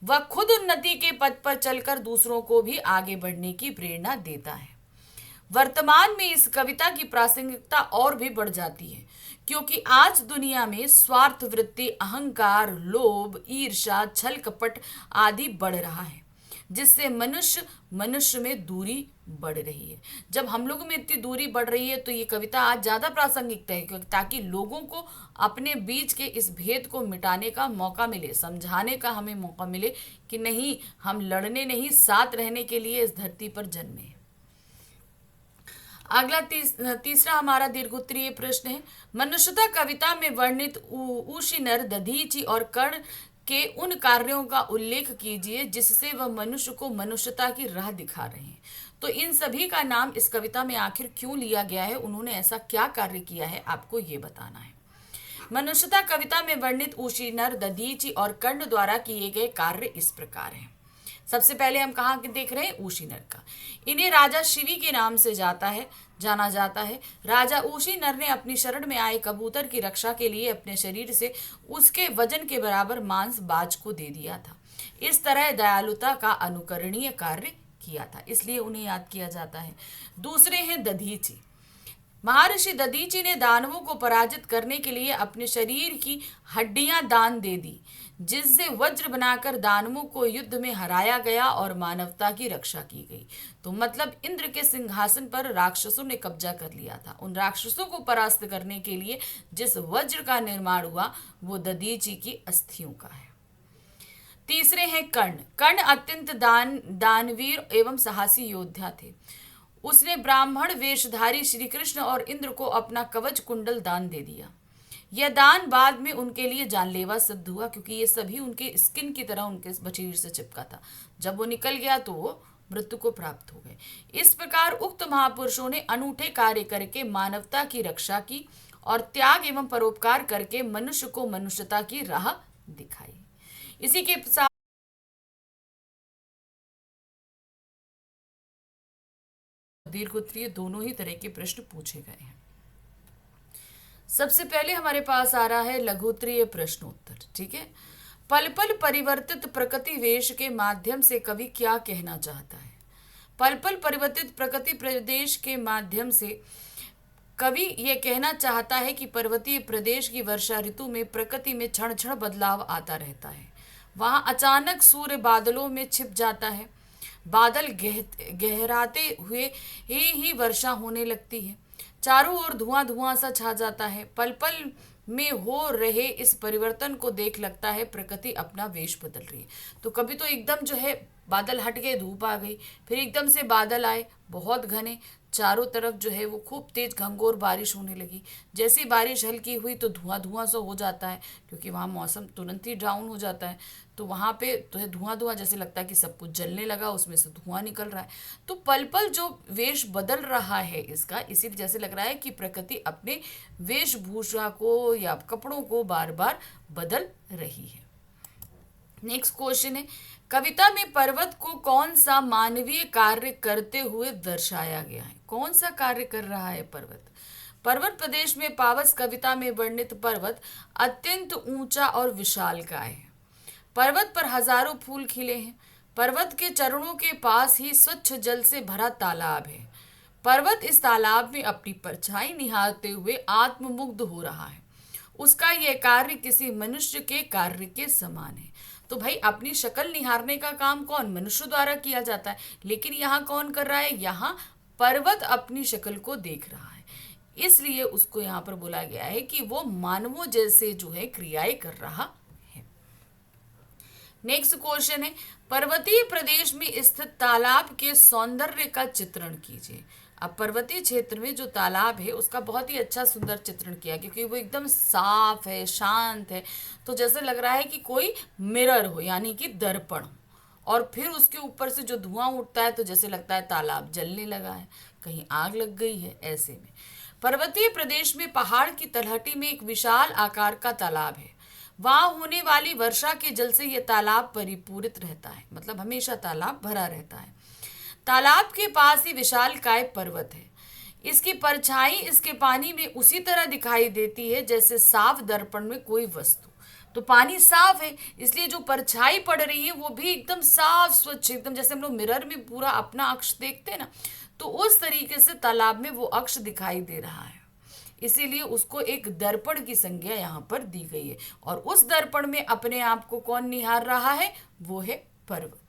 वह खुद उन्नति के पथ पर चलकर दूसरों को भी आगे बढ़ने की प्रेरणा देता है। वर्तमान में इस कविता की प्रासंगिकता और भी बढ़ जाती है, क्योंकि आज दुनिया में स्वार्थ वृत्ति, अहंकार, लोभ, ईर्ष्या, छल कपट आदि बढ़ रहा है, जिससे मनुष्य में दूरी बढ़ रही है। जब हम लोगों में इतनी दूरी बढ़ रही है, तो ये कविता आज ज़्यादा प्रासंगिक है, क्योंकि ताकि लोगों को अपने बीच के इस भेद को मिटाने का मौका मिले, समझाने का हमें मौका मिले कि नहीं, हम लड़ने नहीं, साथ रहने के लिए इस धरती पर जन्मे। अगला तीसरा हमारा दीर्घोत्तरीय प्रश्न है, मनुष्यता कविता में वर्णित उशीनर, दधीचि और कर्ण के उन कार्यों का उल्लेख कीजिए जिससे वह मनुष्य को मनुष्यता की राह दिखा रहे हैं। तो इन सभी का नाम इस कविता में आखिर क्यों लिया गया है? उन्होंने ऐसा क्या कार्य किया है, आपको ये बताना है। मनुष्यता कविता में वर्णित उशीनर, दधीचि और कर्ण द्वारा किए गए कार्य इस प्रकार हैं। सबसे पहले हम कहाँ के देख रहे हैं? उशीनर का। इन्हें राजा शिवी के नाम से जाना जाता है। राजा उशीनर ने अपनी शरण में आए कबूतर की रक्षा के लिए अपने शरीर से उसके वजन के बराबर मांस बाज को दे दिया था। इस तरह दयालुता का अनुकरणीय कार्य किया था, इसलिए उन्हें याद किया जाता है। दूसरे हैं दधीचि। महर्षि दधीचि ने दानवों को पराजित करने के लिए अपने शरीर की हड्डियां दान दे दी, जिससे वज्र बनाकर दानवों को युद्ध में हराया गया और मानवता की रक्षा की गई। तो मतलब इंद्र के सिंहासन पर राक्षसों ने कब्जा कर लिया था। उन राक्षसों को परास्त करने के लिए जिस वज्र का निर्माण हुआ वो दधीचि की अस्थियों का है। तीसरे हैं कर्ण। कर्ण अत्यंत दानवीर एवं साहसी योद्धा थे। उसने ब्राह्मण वेशधारी श्री कृष्ण और इंद्र को अपना कवच कुंडल दान दे दिया। यह दान बाद में उनके लिए जानलेवा सिद्ध हुआ, क्योंकि ये सभी उनके स्किन की तरह उनके शरीर से चिपका था। जब वो निकल गया तो वो मृत्यु को प्राप्त हो गए। इस प्रकार उक्त महापुरुषों ने अनूठे कार्य करके मानवता की रक्षा की और त्याग एवं परोपकार करके मनुष्य को मनुष्यता की राह दिखाई। इसी के साथ दीर्घ उत्तरीय दोनों ही तरह के प्रश्न पूछे गए हैं। सबसे पहले हमारे पास आ रहा है लघुत्तरीय प्रश्नोत्तर। ठीक है। पल पल परिवर्तित प्रकृति वेश के माध्यम से कवि क्या कहना चाहता है? पल पल परिवर्तित प्रकृति प्रदेश के माध्यम से कवि यह कहना चाहता है कि पर्वतीय प्रदेश की वर्षा ऋतु में प्रकृति में क्षण क्षण बदलाव आता रहता है। वहां अचानक सूर्य बादलों में छिप जाता है। बादल गहराते हुए ही वर्षा होने लगती है। चारों ओर धुआं धुआं सा छा जाता है। पल पल में हो रहे इस परिवर्तन को देख लगता है प्रकृति अपना वेश बदल रही है। तो कभी तो एकदम जो है बादल हट गए, धूप आ गई, फिर एकदम से बादल आए बहुत घने, चारों तरफ जो है वो खूब तेज घंघोर बारिश होने लगी। जैसी बारिश हल्की हुई तो धुआं धुआं सा हो जाता है, क्योंकि वहाँ मौसम तुरंत ही डाउन हो जाता है। तो वहाँ पे तो है धुआं धुआं, जैसे लगता है कि सब कुछ जलने लगा, उसमें से धुआं निकल रहा है। तो पल पल जो वेश बदल रहा है इसका, इसीलिए जैसे लग रहा है कि प्रकृति अपने वेशभूषा को या कपड़ों को बार बार बदल रही है। नेक्स्ट क्वेश्चन है, कविता में पर्वत को कौन सा मानवीय कार्य करते हुए दर्शाया गया है? कौन सा कार्य कर रहा है पर्वत? पर्वत प्रदेश में पावस कविता में वर्णित पर्वत अत्यंत ऊंचा और विशालकाय है। पर्वत पर हजारों फूल खिले हैं। पर्वत के चरणों के पास ही स्वच्छ जल से भरा तालाब है। पर्वत इस तालाब में अपनी परछाई निहारते हुए आत्ममुग्ध हो रहा है। उसका यह कार्य किसी मनुष्य के कार्य के समान है। तो भाई अपनी शक्ल निहारने का काम कौन? मनुष्य द्वारा किया जाता है, लेकिन यहाँ कौन कर रहा है? यहाँ पर्वत अपनी शक्ल को देख रहा है, इसलिए उसको यहाँ पर बोला गया है कि वो मानवों जैसे जो है क्रियाएं कर रहा है। नेक्स्ट क्वेश्चन है, पर्वतीय प्रदेश में स्थित तालाब के सौंदर्य का चित्रण कीजिए। अब पर्वतीय क्षेत्र में जो तालाब है उसका बहुत ही अच्छा सुंदर चित्रण किया, क्योंकि वो एकदम साफ है, शांत है, तो जैसे लग रहा है कि कोई मिरर हो, यानी कि दर्पण, और फिर उसके ऊपर से जो धुआं उठता है तो जैसे लगता है तालाब जलने लगा है, कहीं आग लग गई है। ऐसे में पर्वतीय प्रदेश में पहाड़ की तलहटी में एक विशाल आकार का तालाब है। वहां होने वाली वर्षा के जल से यह तालाब परिपूरित रहता है, मतलब हमेशा तालाब भरा रहता है। तालाब के पास ही विशालकाय पर्वत है। इसकी परछाई इसके पानी में उसी तरह दिखाई देती है जैसे साफ दर्पण में कोई वस्तु। तो पानी साफ है, इसलिए जो परछाई पड़ रही है वो भी एकदम साफ स्वच्छ, एकदम जैसे हम लोग मिरर में पूरा अपना अक्ष देखते हैं ना, तो उस तरीके से तालाब में वो अक्ष दिखाई दे रहा है। इसीलिए उसको एक दर्पण की संज्ञा यहाँ पर दी गई है, और उस दर्पण में अपने आप को कौन निहार रहा है? वो है पर्वत।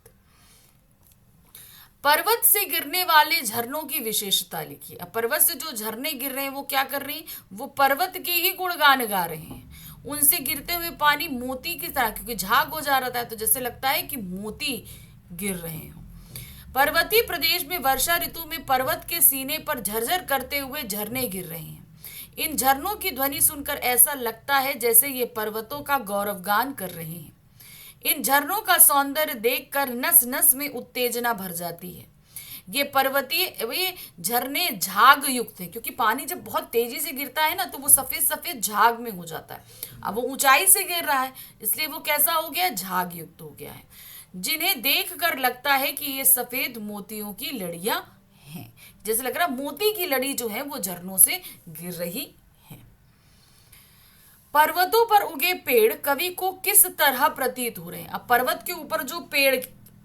पर्वत से गिरने वाले झरनों की विशेषता लिखिए। अब पर्वत से जो झरने गिर रहे हैं वो क्या कर रहे हैं? वो पर्वत के ही गुणगान गा रहे हैं। उनसे गिरते हुए पानी मोती की तरह, क्योंकि झाग हो जा रहा है तो जैसे लगता है कि मोती गिर रहे हों। पर्वतीय प्रदेश में वर्षा ऋतु में पर्वत के सीने पर झरझर करते हुए झरने गिर रहे हैं। इन झरनों की ध्वनि सुनकर ऐसा लगता है जैसे ये पर्वतों का गौरवगान कर रहे हैं। इन झरनों का सौंदर्य देखकर नस नस में उत्तेजना भर जाती है। ये झरने झाग युक्त है, क्योंकि पानी जब बहुत तेजी से गिरता है ना तो वो सफेद सफेद झाग में हो जाता है। अब वो ऊंचाई से गिर रहा है, इसलिए वो कैसा हो गया? झाग युक्त हो गया है, जिन्हें देखकर लगता है कि ये सफेद मोतियों की लड़ियां हैं। जैसे लग रहा मोती की लड़ी जो है वो झरनों से गिर रही है। पर्वतों पर उगे पेड़ कवि को किस तरह प्रतीत हो रहे हैं? अब पर्वत के ऊपर जो पेड़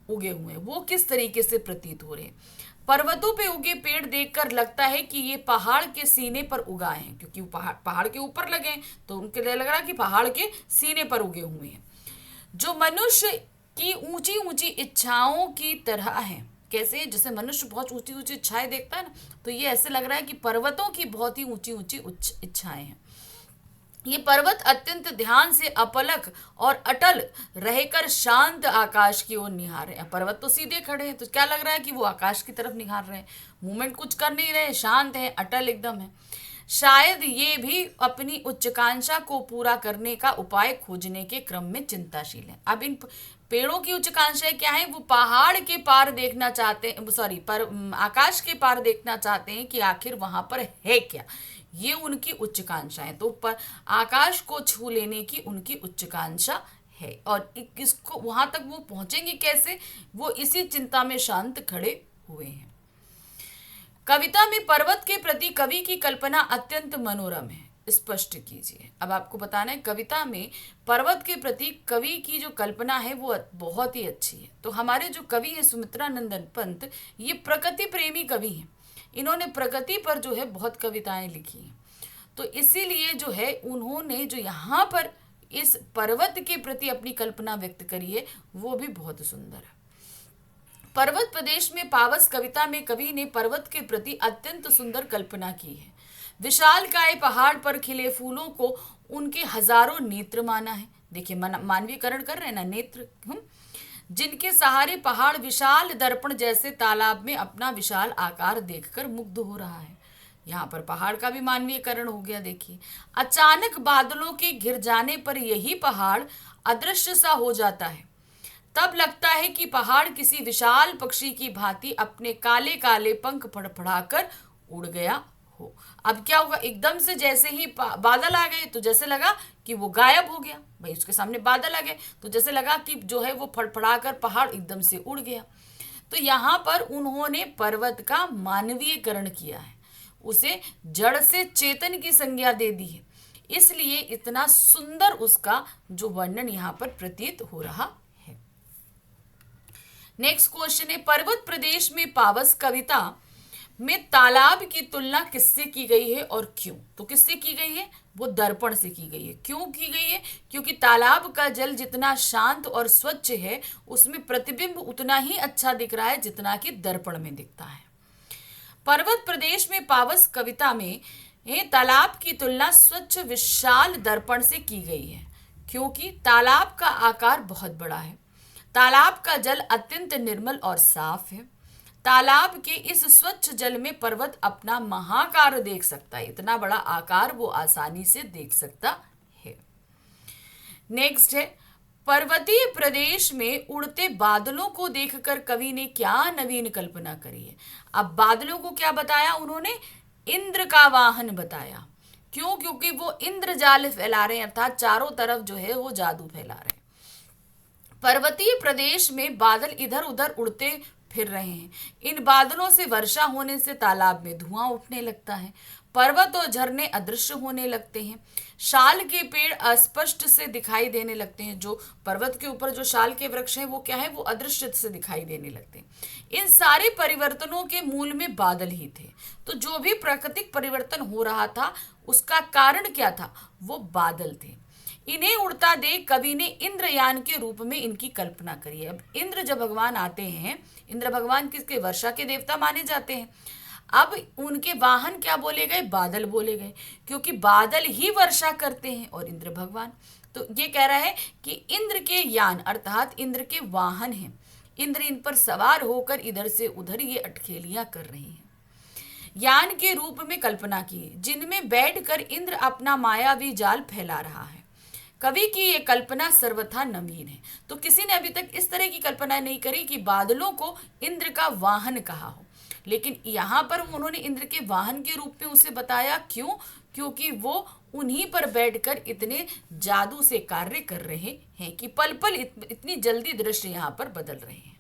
उगे हुए हैं वो किस तरीके से प्रतीत हो रहे हैं? पर्वतों पे उगे पेड़ देखकर लगता है कि ये पहाड़ के सीने पर उगाए हैं, क्योंकि वो पहाड़ के ऊपर लगे हैं तो उनके लिए लग रहा है कि पहाड़ के सीने पर उगे हुए हैं। जो मनुष्य की ऊंची ऊंची इच्छाओं की तरह है। कैसे? जैसे मनुष्य बहुत ऊंची ऊंची इच्छाएं देखता है ना, तो ये ऐसे लग रहा है कि पर्वतों की बहुत ही ऊंची ऊंची इच्छाएं हैं। ये पर्वत अत्यंत ध्यान से अपलक और अटल रहकर शांत आकाश की ओर निहार रहे हैं। पर्वत तो सीधे खड़े हैं, तो क्या लग रहा है कि वो आकाश की तरफ निहार रहे हैं, मूवमेंट कुछ कर नहीं रहे, शांत है, अटल एकदम है। शायद ये भी अपनी उच्चाकांक्षा को पूरा करने का उपाय खोजने के क्रम में चिंताशील है। अब इन पेड़ों की उच्चाकांक्षाएं क्या है? वो पहाड़ के पार देखना चाहते हैं, सॉरी, पर आकाश के पार देखना चाहते हैं कि आखिर वहां पर है क्या। ये उनकी उच्चाकांक्षा है। तो पर आकाश को छू लेने की उनकी उच्चाकांक्षा है, और इसको वहां तक वो पहुंचेंगे कैसे, वो इसी चिंता में शांत खड़े हुए हैं। कविता में पर्वत के प्रति कवि की कल्पना अत्यंत मनोरम है, स्पष्ट कीजिए। अब आपको बताना है कविता में पर्वत के प्रति कवि की जो कल्पना है वो बहुत ही अच्छी है। तो हमारे जो कवि है सुमित्रा नंदन पंत, ये प्रकृति प्रेमी कवि हैं। इन्होंने प्रकृति पर जो है बहुत कविताएं लिखी हैं, तो इसीलिए जो है उन्होंने जो यहाँ पर इस पर्वत के प्रति अपनी कल्पना व्यक्त करी है वो भी बहुत सुंदर है। पर्वत प्रदेश में पावस कविता में कवि ने पर्वत के प्रति अत्यंत सुंदर कल्पना की है। विशालकाय पहाड़ पर खिले फूलों को उनके हजारों नेत्र माना है। देखिए मानवीकरण कर रहे हैं ना, नेत्र जिनके सहारे पहाड़ विशाल दर्पण जैसे तालाब में अपना विशाल आकार देखकर मुग्ध हो रहा है। यहाँ पर पहाड़ का भी मानवीयकरण हो गया। देखिए, अचानक बादलों के घिर जाने पर यही पहाड़ अदृश्य सा हो जाता है। तब लगता है कि पहाड़ किसी विशाल पक्षी की भांति अपने काले काले पंख फड़फड़ाकर उड़ गया हो। अब क्या होगा, एकदम से जैसे ही बादल आ गए तो जैसे लगा कि वो गायब हो गया। भाई उसके सामने बादल आ गए तो जैसे लगा कि जो है वो फड़फड़ाकर पहाड़ एकदम से उड़ गया। तो यहाँ पर उन्होंने पर्वत का मानवीयकरण किया है, उसे जड़ से चेतन की संज्ञा दे दी है, इसलिए इतना सुंदर उसका जो वर्णन यहाँ पर प्रतीत हो रहा है। नेक्स्ट क्वेश्चन है, पर्वत प्रदेश में पावस कविता में तालाब की तुलना किससे की गई है और क्यों? तो किससे की गई है? वो दर्पण से की गई है। क्यों की गई है? क्योंकि तालाब का जल जितना शांत और स्वच्छ है उसमें प्रतिबिंब उतना ही अच्छा दिख रहा है जितना कि दर्पण में दिखता है। पर्वत प्रदेश में पावस कविता में तालाब की तुलना स्वच्छ विशाल दर्पण से की गई है, क्योंकि तालाब का आकार बहुत बड़ा है। तालाब का जल अत्यंत निर्मल और साफ है। तालाब के इस स्वच्छ जल में पर्वत अपना महाकार देख सकता है। इतना बड़ा आकार वो आसानी से देख सकता है। नेक्स्ट है, पर्वतीय प्रदेश में उड़ते बादलों को देखकर कवि ने क्या नवीन कल्पना करी है? अब बादलों को क्या बताया उन्होंने? इंद्र का वाहन बताया। क्यों? क्योंकि वो इंद्रजाल फैला रहे हैं, अर्थात चारों तरफ जो है वो जादू फैला रहे हैं। पर्वतीय प्रदेश में बादल इधर उधर उड़ते फिर रहे हैं। इन बादलों से वर्षा होने से तालाब में धुआं उठने लगता है, पर्वत और झरने अदृश्य होने लगते हैं, शाल के पेड़ अस्पष्ट से दिखाई देने लगते हैं। जो पर्वत के ऊपर जो शाल के वृक्ष हैं वो क्या है? वो अदृश्य से दिखाई देने लगते हैं। इन सारे परिवर्तनों के मूल में बादल ही थे। तो जो भी प्राकृतिक परिवर्तन हो रहा था उसका कारण क्या था? वो बादल थे। इन्हें उड़ता देख कवि ने इंद्रयान के रूप में इनकी कल्पना करी है। अब इंद्र जब भगवान आते हैं, इंद्र भगवान किसके? वर्षा के देवता माने जाते हैं। अब उनके वाहन क्या बोले गए? बादल बोले गए, क्योंकि बादल ही वर्षा करते हैं और इंद्र भगवान। तो ये कह रहा है कि इंद्र के यान अर्थात इंद्र के वाहन हैं। इंद्र इन पर सवार होकर इधर से उधर ये अटखेलियां कर रहे हैं। यान के रूप में कल्पना की, जिनमें बैठकर इंद्र अपना मायावी जाल फैला रहा है। कवि की ये कल्पना सर्वथा नवीन है। तो किसी ने अभी तक इस तरह की कल्पना नहीं करी कि बादलों को इंद्र का वाहन कहा हो, लेकिन यहाँ पर उन्होंने इंद्र के वाहन के रूप में उसे बताया। क्यों? क्योंकि वो उन्हीं पर बैठकर इतने जादू से कार्य कर रहे हैं कि पल पल इतनी जल्दी दृश्य यहाँ पर बदल रहे हैं।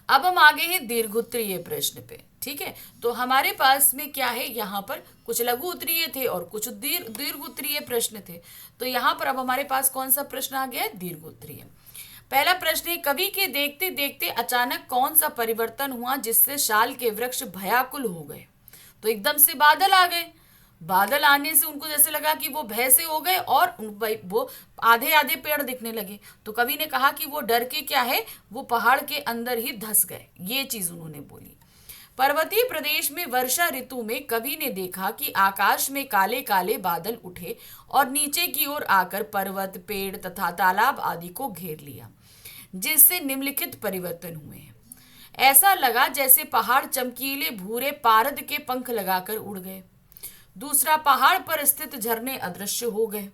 अब हम आगे हैं दीर्घोत्तरीय प्रश्न पे। ठीक है, तो हमारे पास में क्या है, यहाँ पर कुछ लघु उत्तरीय थे और कुछ दीर्घ उत्तरीय प्रश्न थे। तो यहाँ पर अब हमारे पास कौन सा प्रश्न आ गया है? दीर्घ उत्तरीय। पहला प्रश्न है, कवि के देखते देखते अचानक कौन सा परिवर्तन हुआ जिससे शाल के वृक्ष भयाकुल हो गए? तो एकदम से बादल आ गए। बादल आने से उनको जैसे लगा कि वो भय से हो गए और वो आधे आधे पेड़ दिखने लगे। तो कवि ने कहा कि वो डर के क्या है, वो पहाड़ के अंदर ही धंस गए। ये चीज उन्होंने बोली। पर्वतीय प्रदेश में वर्षा ऋतु में कवि ने देखा कि आकाश में काले काले बादल उठे और नीचे की ओर आकर पर्वत, पेड़ तथा तालाब आदि को घेर लिया, जिससे निम्नलिखित परिवर्तन हुए हैं। ऐसा लगा जैसे पहाड़ चमकीले भूरे पारद के पंख लगाकर उड़ गए। दूसरा, पहाड़ पर स्थित झरने अदृश्य हो गए।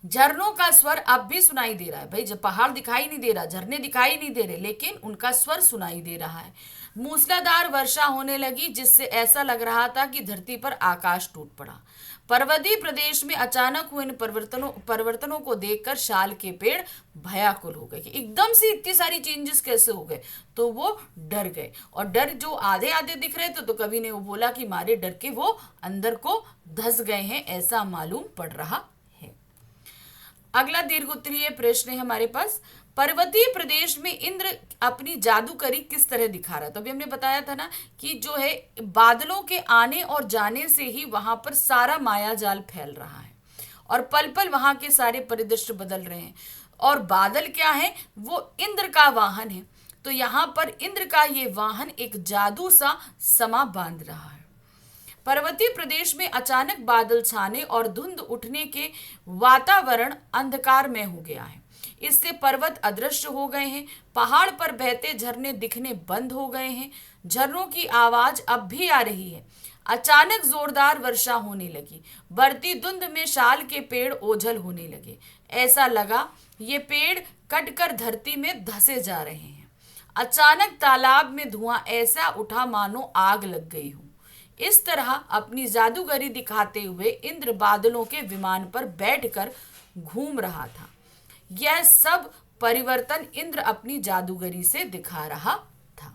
झरनों का स्वर अब भी सुनाई दे रहा है। भाई, जब पहाड़ दिखाई नहीं दे रहा, झरने दिखाई नहीं दे रहे, लेकिन उनका स्वर सुनाई दे रहा है। मूसलाधार वर्षा होने लगी, जिससे ऐसा लग रहा था कि धरती पर आकाश टूट पड़ा। पर्वतीय प्रदेश में अचानक हुए इन परिवर्तनों को देखकर शाल के पेड़ भयाकुल हो गए कि एकदम से इतनी सारी चेंजेस कैसे हो गए। तो वो डर गए, और डर जो आधे आधे दिख रहे थे, तो कवि ने वो बोला कि मारे डर के वो अंदर को धंस गए हैं, ऐसा मालूम पड़ रहा है। अगला दीर्घ उत्तरीय प्रश्न है हमारे पास, पर्वतीय प्रदेश में इंद्र अपनी जादूगरी किस तरह दिखा रहा है? तो अभी हमने बताया था ना कि जो है बादलों के आने और जाने से ही वहां पर सारा माया जाल फैल रहा है और पल पल वहां के सारे परिदृश्य बदल रहे हैं। और बादल क्या है? वो इंद्र का वाहन है। तो यहाँ पर इंद्र का ये वाहन एक जादू सा समा बांध रहा है। पर्वतीय प्रदेश में अचानक बादल छाने और धुंध उठने के वातावरण अंधकारमय हो गया है। इससे पर्वत अदृश्य हो गए हैं। पहाड़ पर बहते झरने दिखने बंद हो गए हैं। झरनों की आवाज अब भी आ रही है। अचानक जोरदार वर्षा होने लगी। बढ़ती धुंध में शाल के पेड़ ओझल होने लगे। ऐसा लगा ये पेड़ कटकर धरती में धंसे जा रहे हैं। अचानक तालाब में धुआं ऐसा उठा मानो आग लग गई हो। इस तरह अपनी जादूगरी दिखाते हुए इंद्र बादलों के विमान पर बैठकर घूम रहा था। यह सब परिवर्तन इंद्र अपनी जादूगरी से दिखा रहा था।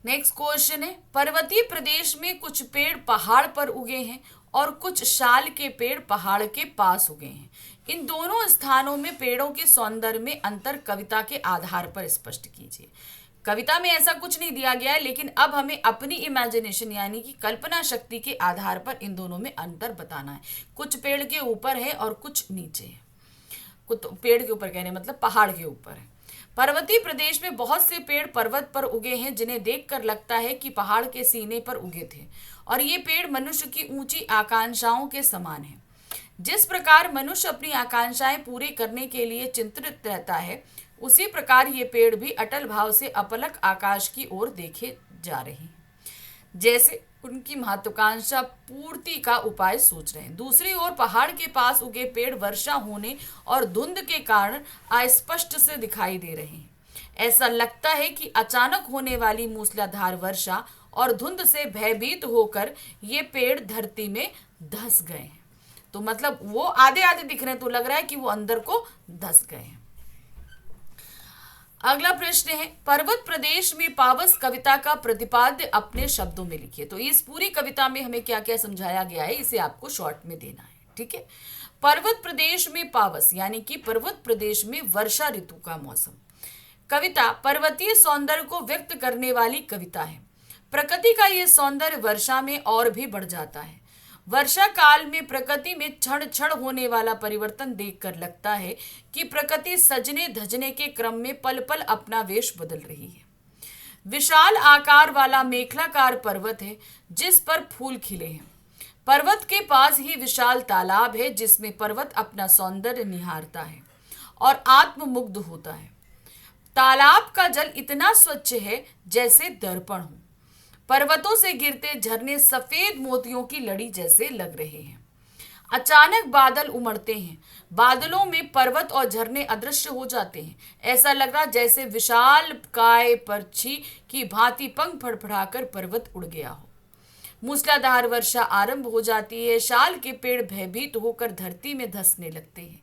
नेक्स्ट क्वेश्चन है, पर्वतीय प्रदेश में कुछ पेड़ पहाड़ पर उगे हैं और कुछ शाल के पेड़ पहाड़ के पास उगे हैं। इन दोनों स्थानों में पेड़ों के सौंदर्य में अंतर कविता के आधार पर स्पष्ट कीजिए। कविता में ऐसा कुछ नहीं दिया गया है, लेकिन अब हमें अपनी इमेजिनेशन यानी कि कल्पना शक्ति के आधार पर इन दोनों में अंतर बताना है। कुछ पेड़ के ऊपर है और कुछ नीचे है। कुछ पेड़ के ऊपर कहने मतलब पहाड़ के ऊपर है। पर्वतीय प्रदेश में बहुत से पेड़ पर्वत पर उगे हैं, जिन्हें देखकर लगता है कि पहाड़ के सीने पर उगे थे, और ये पेड़ मनुष्य की ऊंची आकांक्षाओं के समान है। जिस प्रकार मनुष्य अपनी आकांक्षाएं पूरे करने के लिए चिंतित रहता है, उसी प्रकार ये पेड़ भी अटल भाव से अपलक आकाश की ओर देखे जा रहे हैं, जैसे उनकी महत्वाकांक्षा पूर्ति का उपाय सोच रहे हैं। दूसरी ओर पहाड़ के पास उगे पेड़ वर्षा होने और धुंध के कारण अस्पष्ट से दिखाई दे रहे हैं। ऐसा लगता है कि अचानक होने वाली मूसलाधार वर्षा और धुंध से भयभीत होकर ये पेड़ धरती में धंस गए हैं। तो मतलब वो आधे आधे दिख रहे हैं, तो लग रहा है कि वो अंदर को धंस गए हैं। अगला प्रश्न है, पर्वत प्रदेश में पावस कविता का प्रतिपाद्य अपने शब्दों में लिखिए। तो इस पूरी कविता में हमें क्या क्या समझाया गया है, इसे आपको शॉर्ट में देना है। ठीक है। पर्वत प्रदेश में पावस यानी कि पर्वत प्रदेश में वर्षा ऋतु का मौसम। कविता पर्वतीय सौंदर्य को व्यक्त करने वाली कविता है। प्रकृति का ये सौंदर्य वर्षा में और भी बढ़ जाता है। वर्षा काल में प्रकृति में क्षण क्षण होने वाला परिवर्तन देखकर लगता है कि प्रकृति सजने धजने के क्रम में पल पल अपना वेश बदल रही है। विशाल आकार वाला मेखलाकार पर्वत है जिस पर फूल खिले हैं। पर्वत के पास ही विशाल तालाब है जिसमें पर्वत अपना सौंदर्य निहारता है और आत्ममुग्ध होता है। तालाब का जल इतना स्वच्छ है जैसे दर्पण हो। पर्वतों से गिरते झरने सफेद मोतियों की लड़ी जैसे लग रहे हैं। अचानक बादल उमड़ते हैं। बादलों में पर्वत और झरने अदृश्य हो जाते हैं। ऐसा लग रहा जैसे विशाल काय पक्षी की भांति पंख फड़फड़ाकर पर्वत उड़ गया हो। मूसलाधार वर्षा आरंभ हो जाती है। शाल के पेड़ भयभीत होकर धरती में धंसने लगते हैं।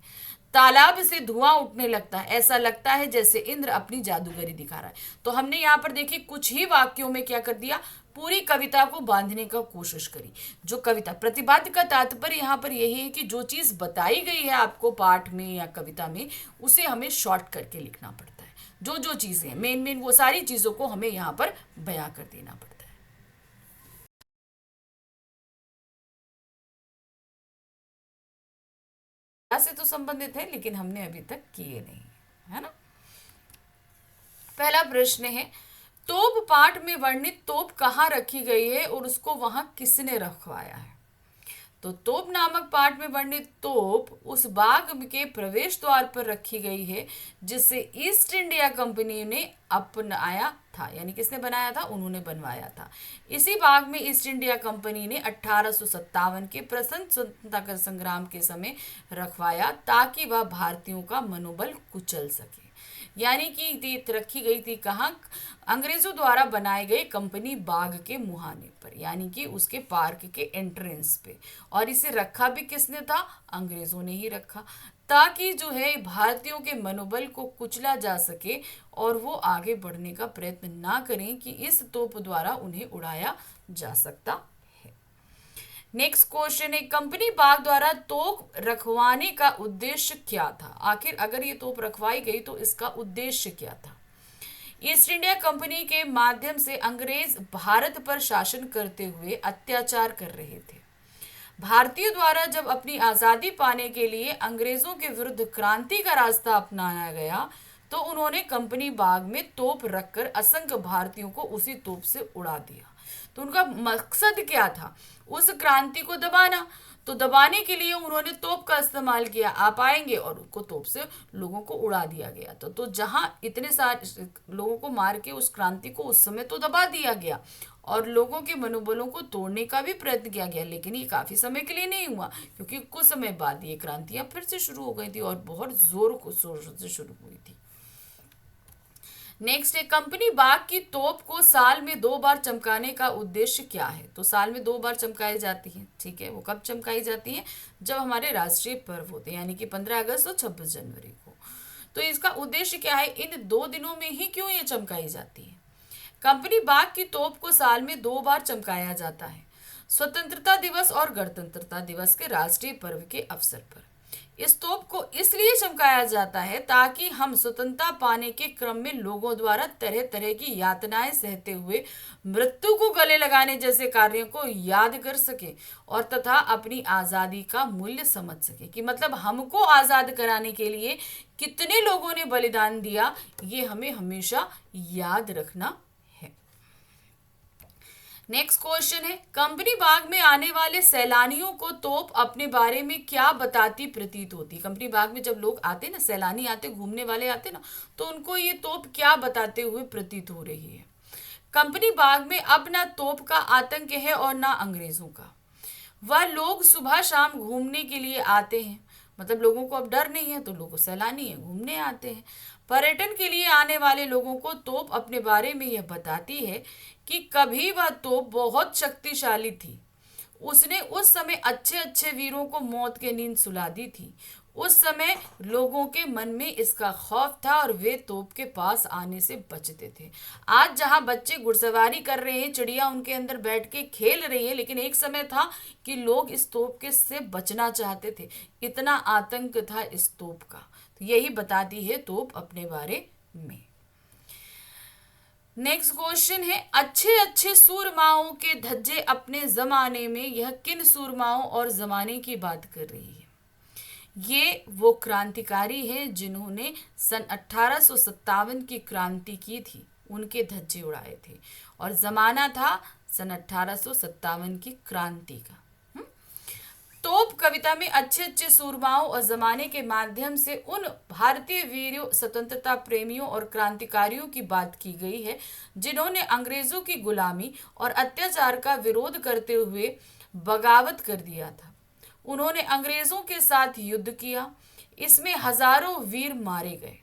तालाब से धुआं उठने लगता है। ऐसा लगता है जैसे इंद्र अपनी जादूगरी दिखा रहा है। तो हमने यहाँ पर देखिए कुछ ही वाक्यों में क्या कर दिया, पूरी कविता को बांधने का कोशिश करी। जो कविता प्रतिपाद्य का तात्पर्य यहाँ पर यही है कि जो चीज बताई गई है आपको पाठ में या कविता में, उसे हमें शॉर्ट करके लिखना पड़ता है। जो जो चीजें मेन मेन वो सारी चीजों को हमें यहाँ पर बयां कर देना पड़ता है। से तो संबंधित है लेकिन हमने अभी तक किए नहीं, है ना। पहला प्रश्न है, तोप पाठ में वर्णित तोप कहाँ रखी गई है और उसको वहां किसने रखवाया है। तो तोप नामक पाठ में वर्णित तोप उस बाग के प्रवेश द्वार पर रखी गई है जिसे ईस्ट इंडिया कंपनी ने अपनाया था, यानी किसने बनाया था, उन्होंने बनवाया था। इसी बाग में ईस्ट इंडिया कंपनी ने 1857 के प्रथम स्वतंत्रता संग्राम के समय रखवाया ताकि वह भारतीयों का मनोबल कुचल सके। यानी कि रखी गई थी कहाँ, अंग्रेजों द्वारा बनाए गए कंपनी बाग के मुहाने पर, यानी कि उसके पार्क के एंट्रेंस पे। और इसे रखा भी किसने था, अंग्रेजों ने ही रखा, ताकि जो है भारतीयों के मनोबल को कुचला जा सके और वो आगे बढ़ने का प्रयत्न ना करें कि इस तोप द्वारा उन्हें उड़ाया जा सकता। नेक्स्ट क्वेश्चन है, कंपनी बाग द्वारा तोप रखवाने का उद्देश्य क्या था। आखिर अगर ये तोप रखवाई गई तो इसका उद्देश्य क्या था। ईस्ट इंडिया कंपनी के माध्यम से अंग्रेज भारत पर शासन करते हुए अत्याचार कर रहे थे। भारतीयों द्वारा जब अपनी आजादी पाने के लिए अंग्रेजों के विरुद्ध क्रांति का रास्ता अपनाया गया तो उन्होंने कंपनी बाग में तोप रखकर असंख्य भारतीयों को उसी तोप से उड़ा दिया। तो उनका मकसद क्या था, उस क्रांति को दबाना। तो दबाने के लिए उन्होंने तोप का इस्तेमाल किया, आप आएंगे और उनको तोप से लोगों को उड़ा दिया गया। तो जहां इतने सारे लोगों को मार के उस क्रांति को उस समय तो दबा दिया गया और लोगों के मनोबलों को तोड़ने का भी प्रयत्न किया गया, लेकिन ये काफी समय के लिए नहीं हुआ क्योंकि कुछ समय बाद ये क्रांतियां फिर से शुरू हो गई थी और बहुत जोर से शुरू हुई थी। नेक्स्ट है, कंपनी बाग की तोप को साल में 2 बार चमकाने का उद्देश्य क्या है। तो साल में 2 बार चमकाई जाती है, ठीक है। वो कब चमकाई जाती है, जब हमारे राष्ट्रीय पर्व होते हैं, यानी कि 15 अगस्त और 26 जनवरी को। तो इसका उद्देश्य क्या है, इन 2 दिनों में ही क्यों ये चमकाई जाती है। कंपनी बाग की तोप को साल में 2 बार चमकाया जाता है, स्वतंत्रता दिवस और गणतंत्रता दिवस के राष्ट्रीय पर्व के अवसर पर। इस तोप को इसलिए चमकाया जाता है ताकि हम स्वतंत्रता पाने के क्रम में लोगों द्वारा तरह तरह की यातनाएं सहते हुए मृत्यु को गले लगाने जैसे कार्यों को याद कर सके और तथा अपनी आजादी का मूल्य समझ सके, कि मतलब हमको आजाद कराने के लिए कितने लोगों ने बलिदान दिया, ये हमें हमेशा याद रखना। नेक्स्ट क्वेश्चन है, कंपनी बाग में आने वाले सैलानियों को तोप अपने बारे में क्या बताती प्रतीत होती। कंपनी बाग में जब लोग आते ना, सैलानी आते, घूमने वाले आते ना, तो उनको ये तोप क्या बताते हुए प्रतीत हो रही है। कंपनी बाग में अब ना तोप का आतंक है और ना अंग्रेजों का। वह लोग सुबह शाम घूमने के लिए आते हैं, मतलब लोगों को अब डर नहीं है, तो लोग सैलानी है, घूमने आते हैं। पर्यटन के लिए आने वाले लोगों को तोप अपने बारे में यह बताती है कि कभी वह तोप बहुत शक्तिशाली थी। उसने उस समय अच्छे अच्छे वीरों को मौत के नींद सुला दी थी। उस समय लोगों के मन में इसका खौफ था और वे तोप के पास आने से बचते थे। आज जहां बच्चे घुड़सवारी कर रहे हैं, चिड़िया उनके अंदर बैठ के खेल रही है, लेकिन एक समय था कि लोग इस तोप के से बचना चाहते थे, इतना आतंक था इस तोप का। तो यही बताती है तोप अपने बारे में। नेक्स्ट क्वेश्चन है, अच्छे अच्छे सूरमाओं के धज्जे अपने जमाने में, यह किन सूरमाओं और जमाने की बात कर रही है। ये वो क्रांतिकारी हैं जिन्होंने सन 1857 की क्रांति की थी, उनके धज्जे उड़ाए थे और जमाना था सन 1857 की क्रांति का। तोप कविता में अच्छे अच्छे सूरमाओं और जमाने के माध्यम से उन भारतीय वीरों, स्वतंत्रता प्रेमियों और क्रांतिकारियों की बात की गई है जिन्होंने अंग्रेजों की गुलामी और अत्याचार का विरोध करते हुए बगावत कर दिया था। उन्होंने अंग्रेजों के साथ युद्ध किया, इसमें हजारों वीर मारे गए।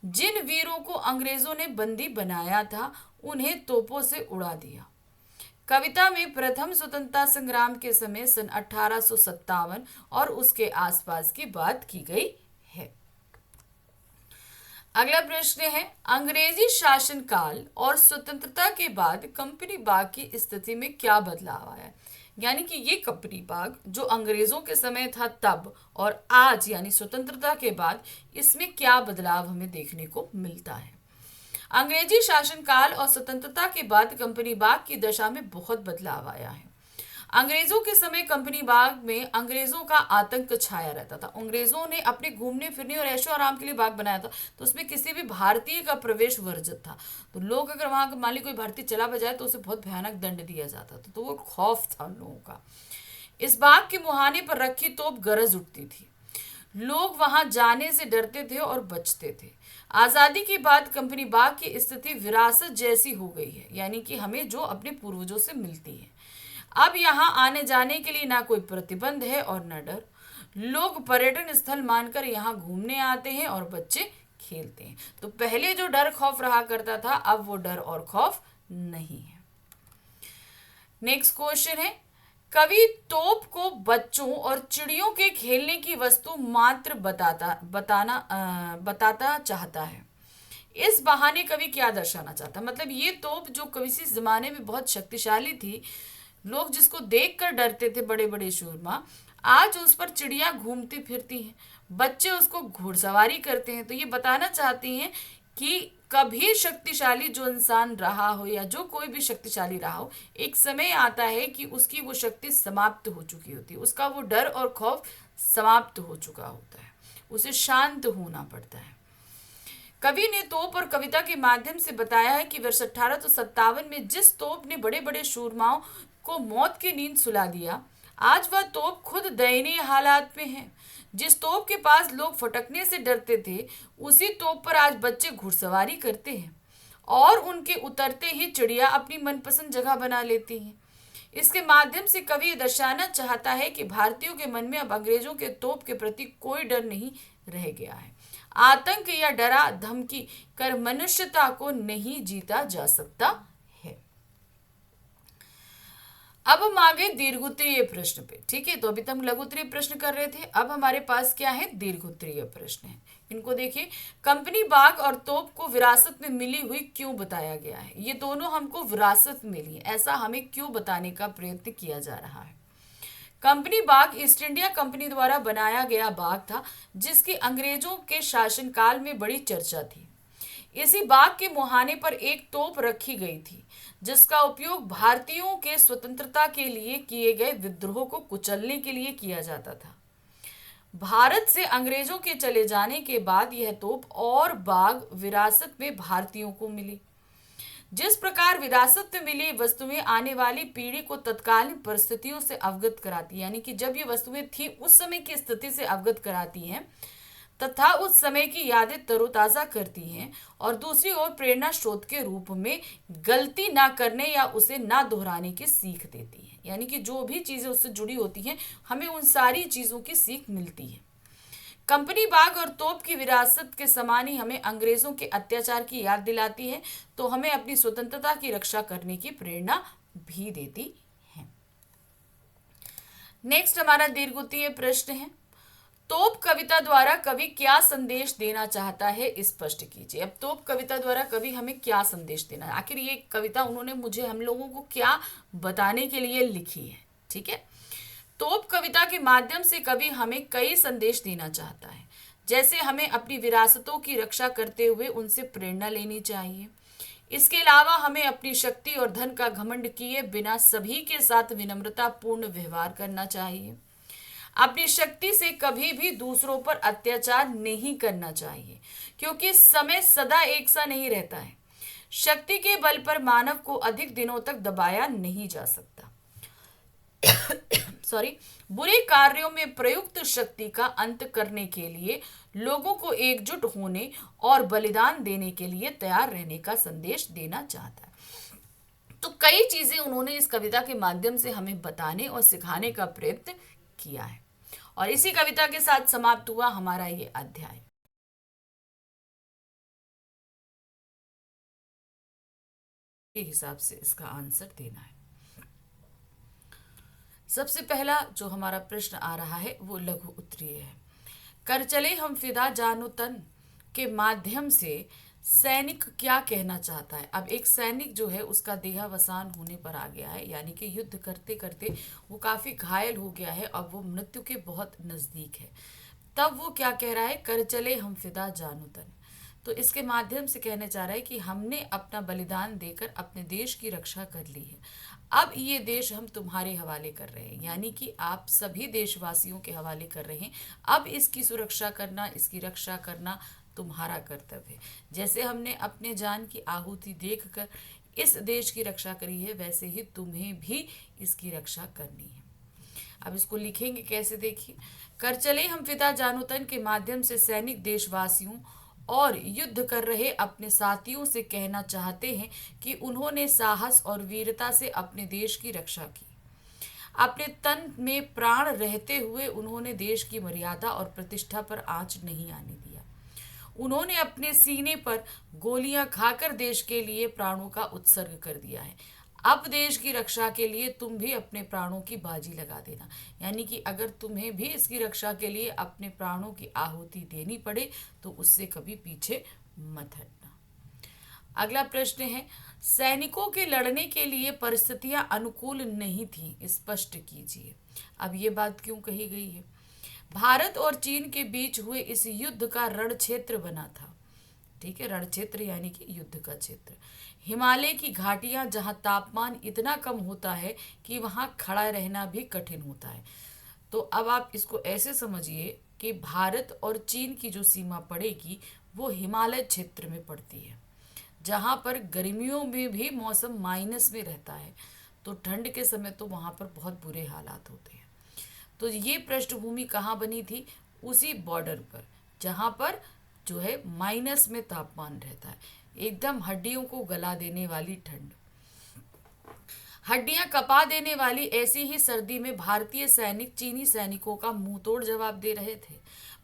जिन वीरों को अंग्रेजों ने बंदी बनाया था उन्हें तोपों से उड़ा दिया। कविता में प्रथम स्वतंत्रता संग्राम के समय सन 1857 और उसके आसपास की बात की गई है। अगला प्रश्न है, अंग्रेजी शासनकाल और स्वतंत्रता के बाद कंपनी बाग की स्थिति में क्या बदलाव आया? यानी कि ये कंपनी बाग जो अंग्रेजों के समय था तब और आज यानी स्वतंत्रता के बाद इसमें क्या बदलाव हमें देखने को मिलता है? अंग्रेजी शासनकाल और स्वतंत्रता के बाद कंपनी बाग की दशा में बहुत बदलाव आया है। अंग्रेजों के समय कंपनी बाग में अंग्रेजों का आतंक छाया रहता था। अंग्रेजों ने अपने घूमने फिरने और ऐशो आराम के लिए बाग बनाया था, तो उसमें किसी भी भारतीय का प्रवेश वर्जित था। तो लोग अगर वहां मान ली कोई भारतीय चला बजाए तो उसे बहुत भयानक दंड दिया जाता था। तो वो खौफ था लोगों का। इस बाग के मुहाने पर रखी तोप गरज उठती थी। लोग वहां जाने से डरते थे और बचते थे। आजादी के बाद कंपनी बाग की स्थिति विरासत जैसी हो गई है, यानी कि हमें जो अपने पूर्वजों से मिलती है। अब यहाँ आने जाने के लिए ना कोई प्रतिबंध है और न डर। लोग पर्यटन स्थल मानकर यहाँ घूमने आते हैं और बच्चे खेलते हैं। तो पहले जो डर खौफ रहा करता था, अब वो डर और खौफ नहीं है। नेक्स्ट क्वेश्चन है, कवि तोप को बच्चों और चिड़ियों के खेलने की वस्तु मात्र बताता चाहता है। इस बहाने कवि क्या दर्शाना चाहता? मतलब ये तोप जो कवि इस जमाने में बहुत शक्तिशाली थी, लोग जिसको देखकर डरते थे, बड़े बड़े शूरमा, आज उस पर चिड़िया घूमती फिरती हैं, बच्चे उसको घुड़सवारी करते हैं। तो ये बताना चाहती हैं कि कभी शक्तिशाली जो इंसान रहा हो या जो कोई भी शक्तिशाली रहा हो, एक समय आता है कि उसकी वो शक्ति समाप्त हो चुकी होती है, उसका वो डर और खौफ समाप्त हो चुका होता है, उसे शांत होना पड़ता है। कवि ने तोप और कविता के माध्यम से बताया है कि वर्ष 1857 में जिस तोप ने बड़े बड़े शूरमाओं को मौत की नींद सुला दिया, आज वह तोप खुद दयनीय हालात में है। जिस तोप के पास लोग फटकने से डरते थे, उसी तोप पर आज बच्चे घुड़सवारी करते हैं और उनके उतरते ही चिड़िया अपनी मनपसंद जगह बना लेती हैं। इसके माध्यम से कवि दर्शाना चाहता है कि भारतीयों के मन में अब अंग्रेजों के तोप के प्रति कोई डर नहीं रह गया है। आतंक या डरा धमकी कर मनुष्यता को नहीं जीता जा सकता है। अब हम आ गए दीर्घोत्तरीय प्रश्न पे। ठीक है, तो अभी तक हम लघुत्तरीय प्रश्न कर रहे थे, अब हमारे पास क्या है, दीर्घोत्तरीय प्रश्न है। इनको देखिए, कंपनी बाग और तोप को विरासत में मिली हुई क्यों बताया गया है? ये दोनों हमको विरासत मिली है, ऐसा हमें क्यों बताने का प्रयत्न किया जा रहा है? कंपनी बाग ईस्ट इंडिया कंपनी द्वारा बनाया गया बाग था, जिसकी अंग्रेजों के शासनकाल में बड़ी चर्चा थी। इसी बाग के मुहाने पर एक तोप रखी गई थी, जिसका उपयोग भारतीयों के स्वतंत्रता के लिए किए गए विद्रोह को कुचलने के लिए किया जाता था। भारत से अंग्रेजों के चले जाने के बाद यह तोप और बाग विरासत में भारतीयों को मिली। जिस प्रकार विरासत में मिली वस्तुएं आने वाली पीढ़ी को तत्कालीन परिस्थितियों से अवगत कराती, यानी कि जब ये वस्तुएं थी उस समय की स्थिति से अवगत कराती हैं तथा उस समय की यादें तरोताजा करती हैं, और दूसरी ओर प्रेरणा स्रोत के रूप में गलती ना करने या उसे ना दोहराने की सीख देती है। यानी कि जो भी चीजें उससे जुड़ी होती हैं, हमें उन सारी चीजों की सीख मिलती है। कंपनी बाग और तोप की विरासत के समान ही हमें अंग्रेजों के अत्याचार की याद दिलाती है, तो हमें अपनी स्वतंत्रता की रक्षा करने की प्रेरणा भी देती है। नेक्स्ट हमारा दीर्घोत्तरीय प्रश्न है, तोप कविता द्वारा कवि क्या संदेश देना चाहता है, स्पष्ट कीजिए। अब तोप कविता द्वारा कवि हमें क्या संदेश देना है, आखिर ये कविता उन्होंने मुझे हम लोगों को क्या बताने के लिए लिखी है? ठीक है, तोप कविता के माध्यम से कवि हमें कई संदेश देना चाहता है, जैसे हमें अपनी विरासतों की रक्षा करते हुए उनसे प्रेरणा लेनी चाहिए। इसके अलावा हमें अपनी शक्ति और धन का घमंड किए बिना सभी के साथ विनम्रता पूर्ण व्यवहार करना चाहिए। अपनी शक्ति से कभी भी दूसरों पर अत्याचार नहीं करना चाहिए, क्योंकि समय सदा एक सा नहीं रहता है। शक्ति के बल पर मानव को अधिक दिनों तक दबाया नहीं जा सकता। बुरे कार्यों में प्रयुक्त शक्ति का अंत करने के लिए लोगों को एकजुट होने और बलिदान देने के लिए तैयार रहने का संदेश देना चाहता है। तो कई चीजें उन्होंने इस कविता के माध्यम से हमें बताने और सिखाने का प्रयत्न किया है, और इसी कविता के साथ समाप्त हुआ हमारा ये अध्याय। के हिसाब से इसका आंसर देना है। सबसे पहला जो हमारा प्रश्न आ रहा है वो लघु उत्तरीय है। कर चले हम फिदा जानो तन, के माध्यम से सैनिक क्या कहना चाहता है। अब एक सैनिक जो है उसका देहावसान होने पर आ गया है, यानी कि युद्ध करते करते वो काफ़ी घायल हो गया है और वो मृत्यु के बहुत नज़दीक है। तब वो क्या कह रहा है, कर चले हम फिदा जानो तन। तो इसके माध्यम से कहने चाह रहा है कि हमने अपना बलिदान देकर अपने देश की रक्षा कर ली है, अब ये देश हम तुम्हारे हवाले कर रहे हैं, यानी कि आप सभी देशवासियों के हवाले कर रहे हैं। अब इसकी सुरक्षा करना, इसकी रक्षा करना तुम्हारा कर्तव्य है। जैसे हमने अपने जान की आहुति देकर इस देश की रक्षा करी है, वैसे ही तुम्हें भी इसकी रक्षा करनी है। अब इसको लिखेंगे कैसे, देखिए। कर चले हम फिदा जानो तन के माध्यम से सैनिक देशवासियों और युद्ध कर रहे अपने साथियों से कहना चाहते हैं कि उन्होंने साहस और वीरता से अपने देश की रक्षा की। अपने तन में प्राण रहते हुए उन्होंने देश की मर्यादा और प्रतिष्ठा पर आंच नहीं आने दिया। उन्होंने अपने सीने पर गोलियां खाकर देश के लिए प्राणों का उत्सर्ग कर दिया है। अब देश की रक्षा के लिए तुम भी अपने प्राणों की बाजी लगा देना, यानी कि अगर तुम्हें भी इसकी रक्षा के लिए अपने प्राणों की आहुति देनी पड़े तो उससे कभी पीछे मत हटना। अगला प्रश्न है, सैनिकों के लड़ने के लिए परिस्थितियां अनुकूल नहीं थी, स्पष्ट कीजिए। अब ये बात क्यों कही गई है। भारत और चीन के बीच हुए इस युद्ध का रण क्षेत्र बना था। ठीक है, रण क्षेत्र यानी कि युद्ध का क्षेत्र। हिमालय की घाटियां जहां तापमान इतना कम होता है कि वहां खड़ा रहना भी कठिन होता है। तो अब आप इसको ऐसे समझिए कि भारत और चीन की जो सीमा पड़ेगी वो हिमालय क्षेत्र में पड़ती है, जहाँ पर गर्मियों में भी मौसम माइनस में रहता है, तो ठंड के समय तो वहाँ पर बहुत बुरे हालात होते हैं। तो ये पृष्ठभूमि कहाँ बनी थी, उसी बॉर्डर पर, जहाँ पर जो है माइनस में तापमान रहता है, एकदम हड्डियों को गला देने वाली ठंड, हड्डियां कपा देने वाली ऐसी ही सर्दी में भारतीय सैनिक चीनी सैनिकों का मुंहतोड़ जवाब दे रहे थे।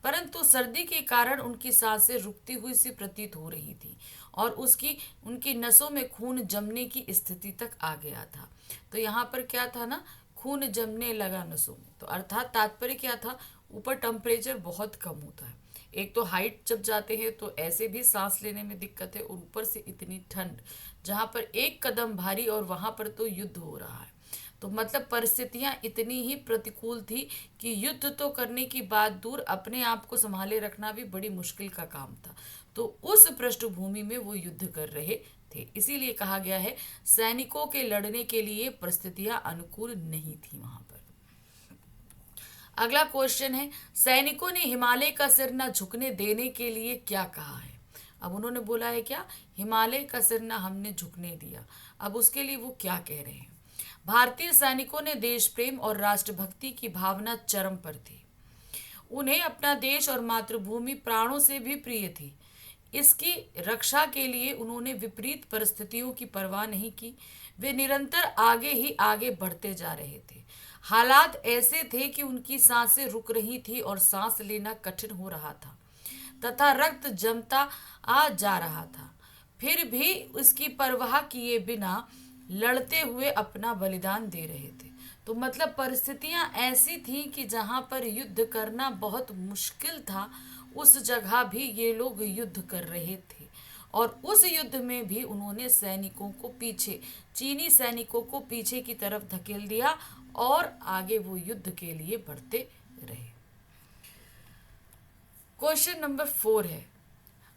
परंतु सर्दी के कारण उनकी सांसें रुकती हुई सी प्रतीत हो रही थी और उनकी नसों में खून जमने की स्थिति तक आ गया था। तो यहाँ पर क्या था ना, खून जमने लगा नसों में, तो अर्थात तात्पर्य क्या था, ऊपर टेम्परेचर बहुत कम होता है, एक तो हाइट जब जाते हैं तो ऐसे भी सांस लेने में दिक्कत है, और ऊपर से इतनी ठंड, जहाँ पर एक कदम भारी और वहाँ पर तो युद्ध हो रहा है। तो मतलब परिस्थितियाँ इतनी ही प्रतिकूल थी कि युद्ध तो करने की बात दूर, अपने आप को संभाले रखना भी बड़ी मुश्किल का काम था। तो उस पृष्ठभूमि में वो युद्ध कर रहे थे, इसीलिए कहा गया है सैनिकों के लड़ने के लिए परिस्थितियां अनुकूल नहीं थी वहां पर। अगला क्वेश्चन है, सैनिकों ने हिमालय का सिर न झुकने देने के लिए क्या कहा है। अब उन्होंने बोला है क्या, हिमालय का सिर न हमने झुकने दिया। अब उसके लिए वो क्या कह रहे हैं। भारतीय सैनिकों ने देश प्रेम और राष्ट्रभक्ति की भावना चरम पर थी। उन्हें अपना देश और मातृभूमि प्राणों से भी प्रिय थी। इसकी रक्षा के लिए उन्होंने विपरीत परिस्थितियों की परवाह नहीं की। वे निरंतर आगे ही आगे बढ़ते जा रहे थे। हालात ऐसे थे कि उनकी सांसें रुक रही थी और सांस लेना कठिन हो रहा था तथा रक्त जमता आ जा रहा था। फिर भी उसकी परवाह किए बिना लड़ते हुए अपना बलिदान दे रहे थे। तो मतलब परिस्थितियां ऐसी थी कि जहां पर युद्ध करना बहुत मुश्किल था, उस जगह भी ये लोग युद्ध कर रहे थे, और उस युद्ध में भी उन्होंने सैनिकों को पीछे, चीनी सैनिकों को पीछे की तरफ धकेल दिया और आगे वो युद्ध के लिए बढ़ते रहे। क्वेश्चन नंबर 4 है,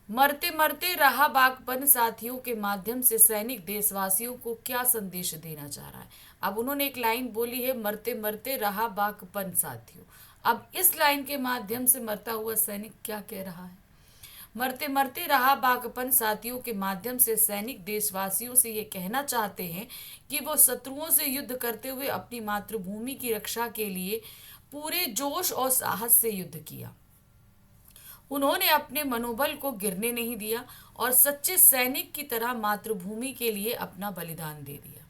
मरते मरते रहा बागपन साथियों के माध्यम से सैनिक देशवासियों को क्या संदेश देना चाह रहा है। अब उन्होंने एक लाइन बोली है, मरते मरते रहा बागपन साथियों। अब इस लाइन के माध्यम से मरता हुआ सैनिक क्या कह रहा है। मरते मरते रहा बागपन साथियों के माध्यम से सैनिक देशवासियों से ये कहना चाहते हैं कि वो शत्रुओं से युद्ध करते हुए अपनी मातृभूमि की रक्षा के लिए पूरे जोश और साहस से युद्ध किया। उन्होंने अपने मनोबल को गिरने नहीं दिया और सच्चे सैनिक की तरह मातृभूमि के लिए अपना बलिदान दे दिया।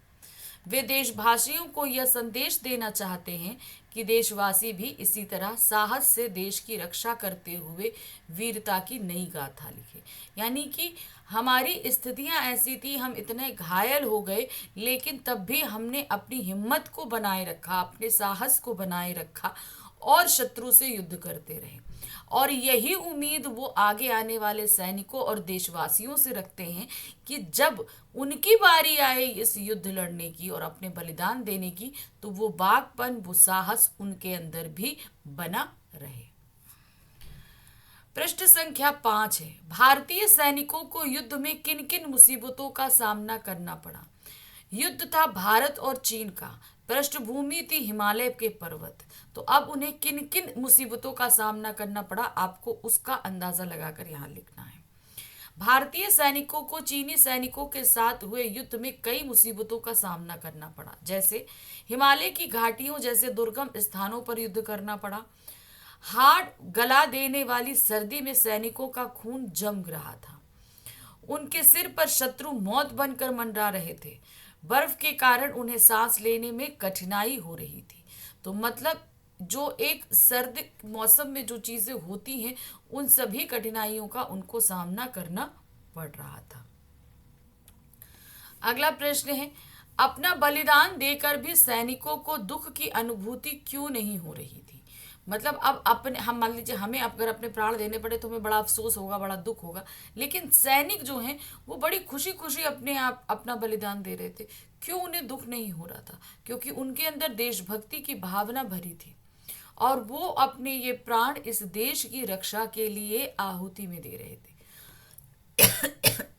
वे देशवासियों को यह संदेश देना चाहते हैं कि देशवासी भी इसी तरह साहस से देश की रक्षा करते हुए वीरता की नई गाथा लिखे। यानी कि हमारी स्थितियां ऐसी थी, हम इतने घायल हो गए, लेकिन तब भी हमने अपनी हिम्मत को बनाए रखा, अपने साहस को बनाए रखा और शत्रु से युद्ध करते रहे। और यही उम्मीद वो आगे आने वाले सैनिकों और देशवासियों से रखते हैं कि जब उनकी बारी आए इस युद्ध लड़ने की और अपने बलिदान देने की, तो वो बागपन, वो साहस उनके अंदर भी बना रहे। पृष्ठ संख्या 5 है, भारतीय सैनिकों को युद्ध में किन किन मुसीबतों का सामना करना पड़ा। युद्ध था भारत और चीन का, पृष्ठभूमि थी हिमालय के पर्वत। तो अब उन्हें किन किन मुसीबतों का सामना करना पड़ा, आपको उसका अंदाजा लगाकर यहाँ लिखना है। भारतीय सैनिकों को चीनी सैनिकों के साथ हुए युद्ध में कई मुसीबतों का सामना करना पड़ा, जैसे हिमालय की घाटियों जैसे दुर्गम स्थानों पर युद्ध करना पड़ा। हाड़ गला देने वाली सर्दी में सैनिकों का खून जम रहा था। उनके सिर पर शत्रु मौत बनकर मंडरा रहे थे। बर्फ के कारण उन्हें सांस लेने में कठिनाई हो रही थी। तो मतलब जो एक सर्द मौसम में जो चीजें होती हैं, उन सभी कठिनाइयों का उनको सामना करना पड़ रहा था। अगला प्रश्न है, अपना बलिदान देकर भी सैनिकों को दुख की अनुभूति क्यों नहीं हो रही थी। मतलब अब अपने हम मान लीजिए हमें अगर अपने प्राण देने पड़े तो हमें बड़ा अफसोस होगा, बड़ा दुख होगा, लेकिन सैनिक जो हैं वो बड़ी खुशी खुशी अपने आप अपना बलिदान दे रहे थे। क्यों उन्हें दुख नहीं हो रहा था? क्योंकि उनके अंदर देशभक्ति की भावना भरी थी और वो अपने ये प्राण इस देश की रक्षा के लिए आहुति में दे रहे थे।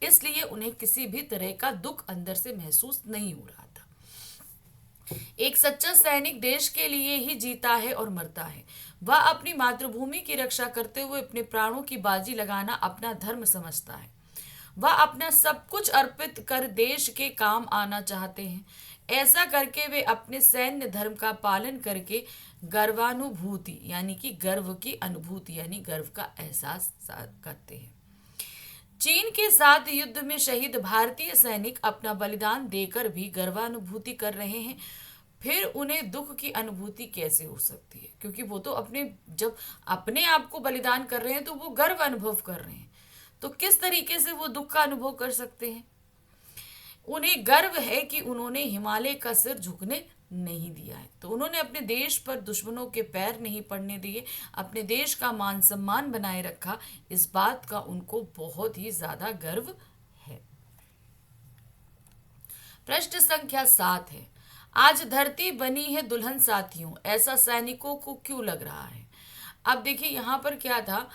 इसलिए उन्हें किसी भी तरह का दुख अंदर से महसूस नहीं हो रहा था। एक सच्चा सैनिक देश के लिए ही जीता है और मरता है। वह अपनी मातृभूमि की रक्षा करते हुए अपने प्राणों की बाजी लगाना अपना धर्म समझता है। वह अपना सब कुछ अर्पित कर देश के काम आना चाहते हैं। ऐसा करके वे अपने सैन्य धर्म का पालन करके गर्वानुभूति यानी कि गर्व की अनुभूति यानी गर्व का एहसास करते हैं। चीन के साथ युद्ध में शहीद भारतीय सैनिक अपना बलिदान देकर भी गर्वानुभूति कर रहे हैं। फिर उन्हें दुख की अनुभूति कैसे हो सकती है? क्योंकि वो तो जब अपने आप को बलिदान कर रहे हैं तो वो गर्व अनुभव कर रहे हैं, तो किस तरीके से वो दुख का अनुभव कर सकते हैं? उन्हें गर्व है कि उन्होंने हिमालय का सिर झुकने नहीं दिया है। तो उन्होंने अपने देश पर दुश्मनों के पैर नहीं पड़ने दिए, अपने देश का मान सम्मान बनाए रखा। इस बात का उनको बहुत ही ज्यादा गर्व है। प्रश्न संख्या 7 है, आज धरती बनी है दुल्हन साथियों, ऐसा सैनिकों को क्यों लग रहा है? अब देखिए यहाँ पर क्या था,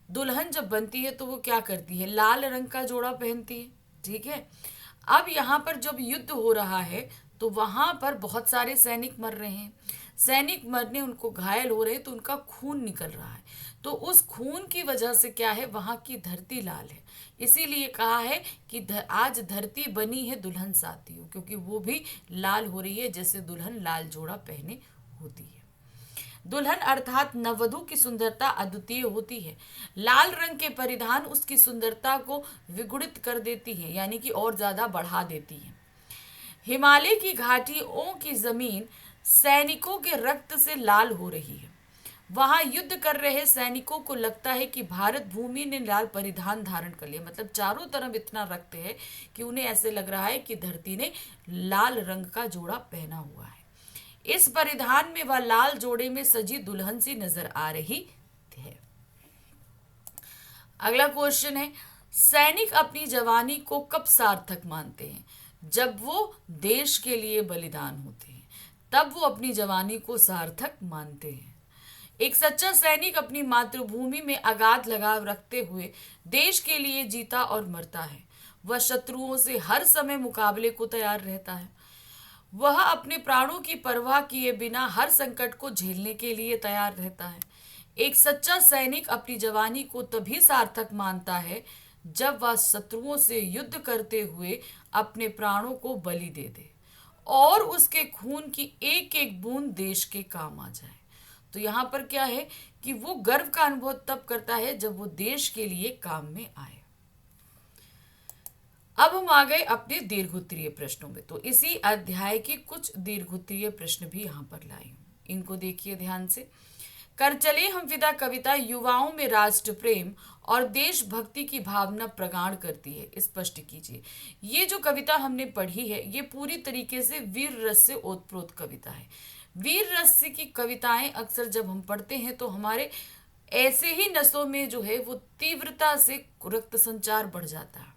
दुल्हन जब बनती है तो वो क्या करती है, लाल रंग का जोड़ा पहनती है, ठीक है। अब यहाँ पर जब युद्ध हो रहा है तो वहां पर बहुत सारे सैनिक मर रहे हैं, सैनिक मरने, उनको घायल हो रहे हैं, तो उनका खून निकल रहा है। तो उस खून की वजह से क्या है, वहां की धरती लाल है। इसीलिए कहा है कि आज धरती बनी है दुल्हन साथियों, क्योंकि वो भी लाल हो रही है जैसे दुल्हन लाल जोड़ा पहने होती है। दुल्हन अर्थात नववधु की सुंदरता अद्वितीय होती है। लाल रंग के परिधान उसकी सुंदरता को विगुणित कर देती है, यानी कि और ज्यादा बढ़ा देती है। हिमालय की घाटियों की जमीन सैनिकों के रक्त से लाल हो रही है। वहां युद्ध कर रहे सैनिकों को लगता है कि भारत भूमि ने लाल परिधान धारण कर लिया। मतलब चारों तरफ इतना रक्त है कि उन्हें ऐसे लग रहा है कि धरती ने लाल रंग का जोड़ा पहना हुआ है। इस परिधान में वह लाल जोड़े में सजी दुल्हन सी नजर आ रही है। अगला क्वेश्चन है, सैनिक अपनी जवानी को कब सार्थक मानते हैं? जब वो देश के लिए बलिदान होते हैं, तब वो अपनी जवानी को सार्थक मानते हैं। एक सच्चा सैनिक अपनी मातृभूमि में अगाध लगाव रखते हुए देश के लिए जीता और मरता है। वह शत्रुओं से हर समय मुकाबले को तैयार रहता है। वह अपने प्राणों की परवाह किए बिना हर संकट को झेलने के लिए तैयार रहता है। एक सच्चा सैनिक अपनी जवानी को तभी सार्थक मानता है जब वह शत्रुओं से युद्ध करते हुए अपने प्राणों को बलि दे दे और उसके खून की एक एक बूंद देश के काम आ जाए। तो यहाँ पर क्या है कि वो गर्व का अनुभव तब करता है जब वो देश के लिए काम में आए। अब हम आ गए अपने दीर्घोत्तरीय प्रश्नों में। तो इसी अध्याय के कुछ दीर्घोत्तरीय प्रश्न भी यहाँ पर लाए हूँ, इनको देखिए ध्यान से। कर चले हम विदा कविता युवाओं में राष्ट्र प्रेम और देशभक्ति की भावना प्रगाढ़ करती है। स्पष्ट कीजिए। ये जो कविता हमने पढ़ी है ये पूरी तरीके से वीर रस से ओतप्रोत कविता है। वीर रस की कविताएं अक्सर जब हम पढ़ते हैं तो हमारे ऐसे ही नसों में जो है वो तीव्रता से रक्त संचार बढ़ जाता है।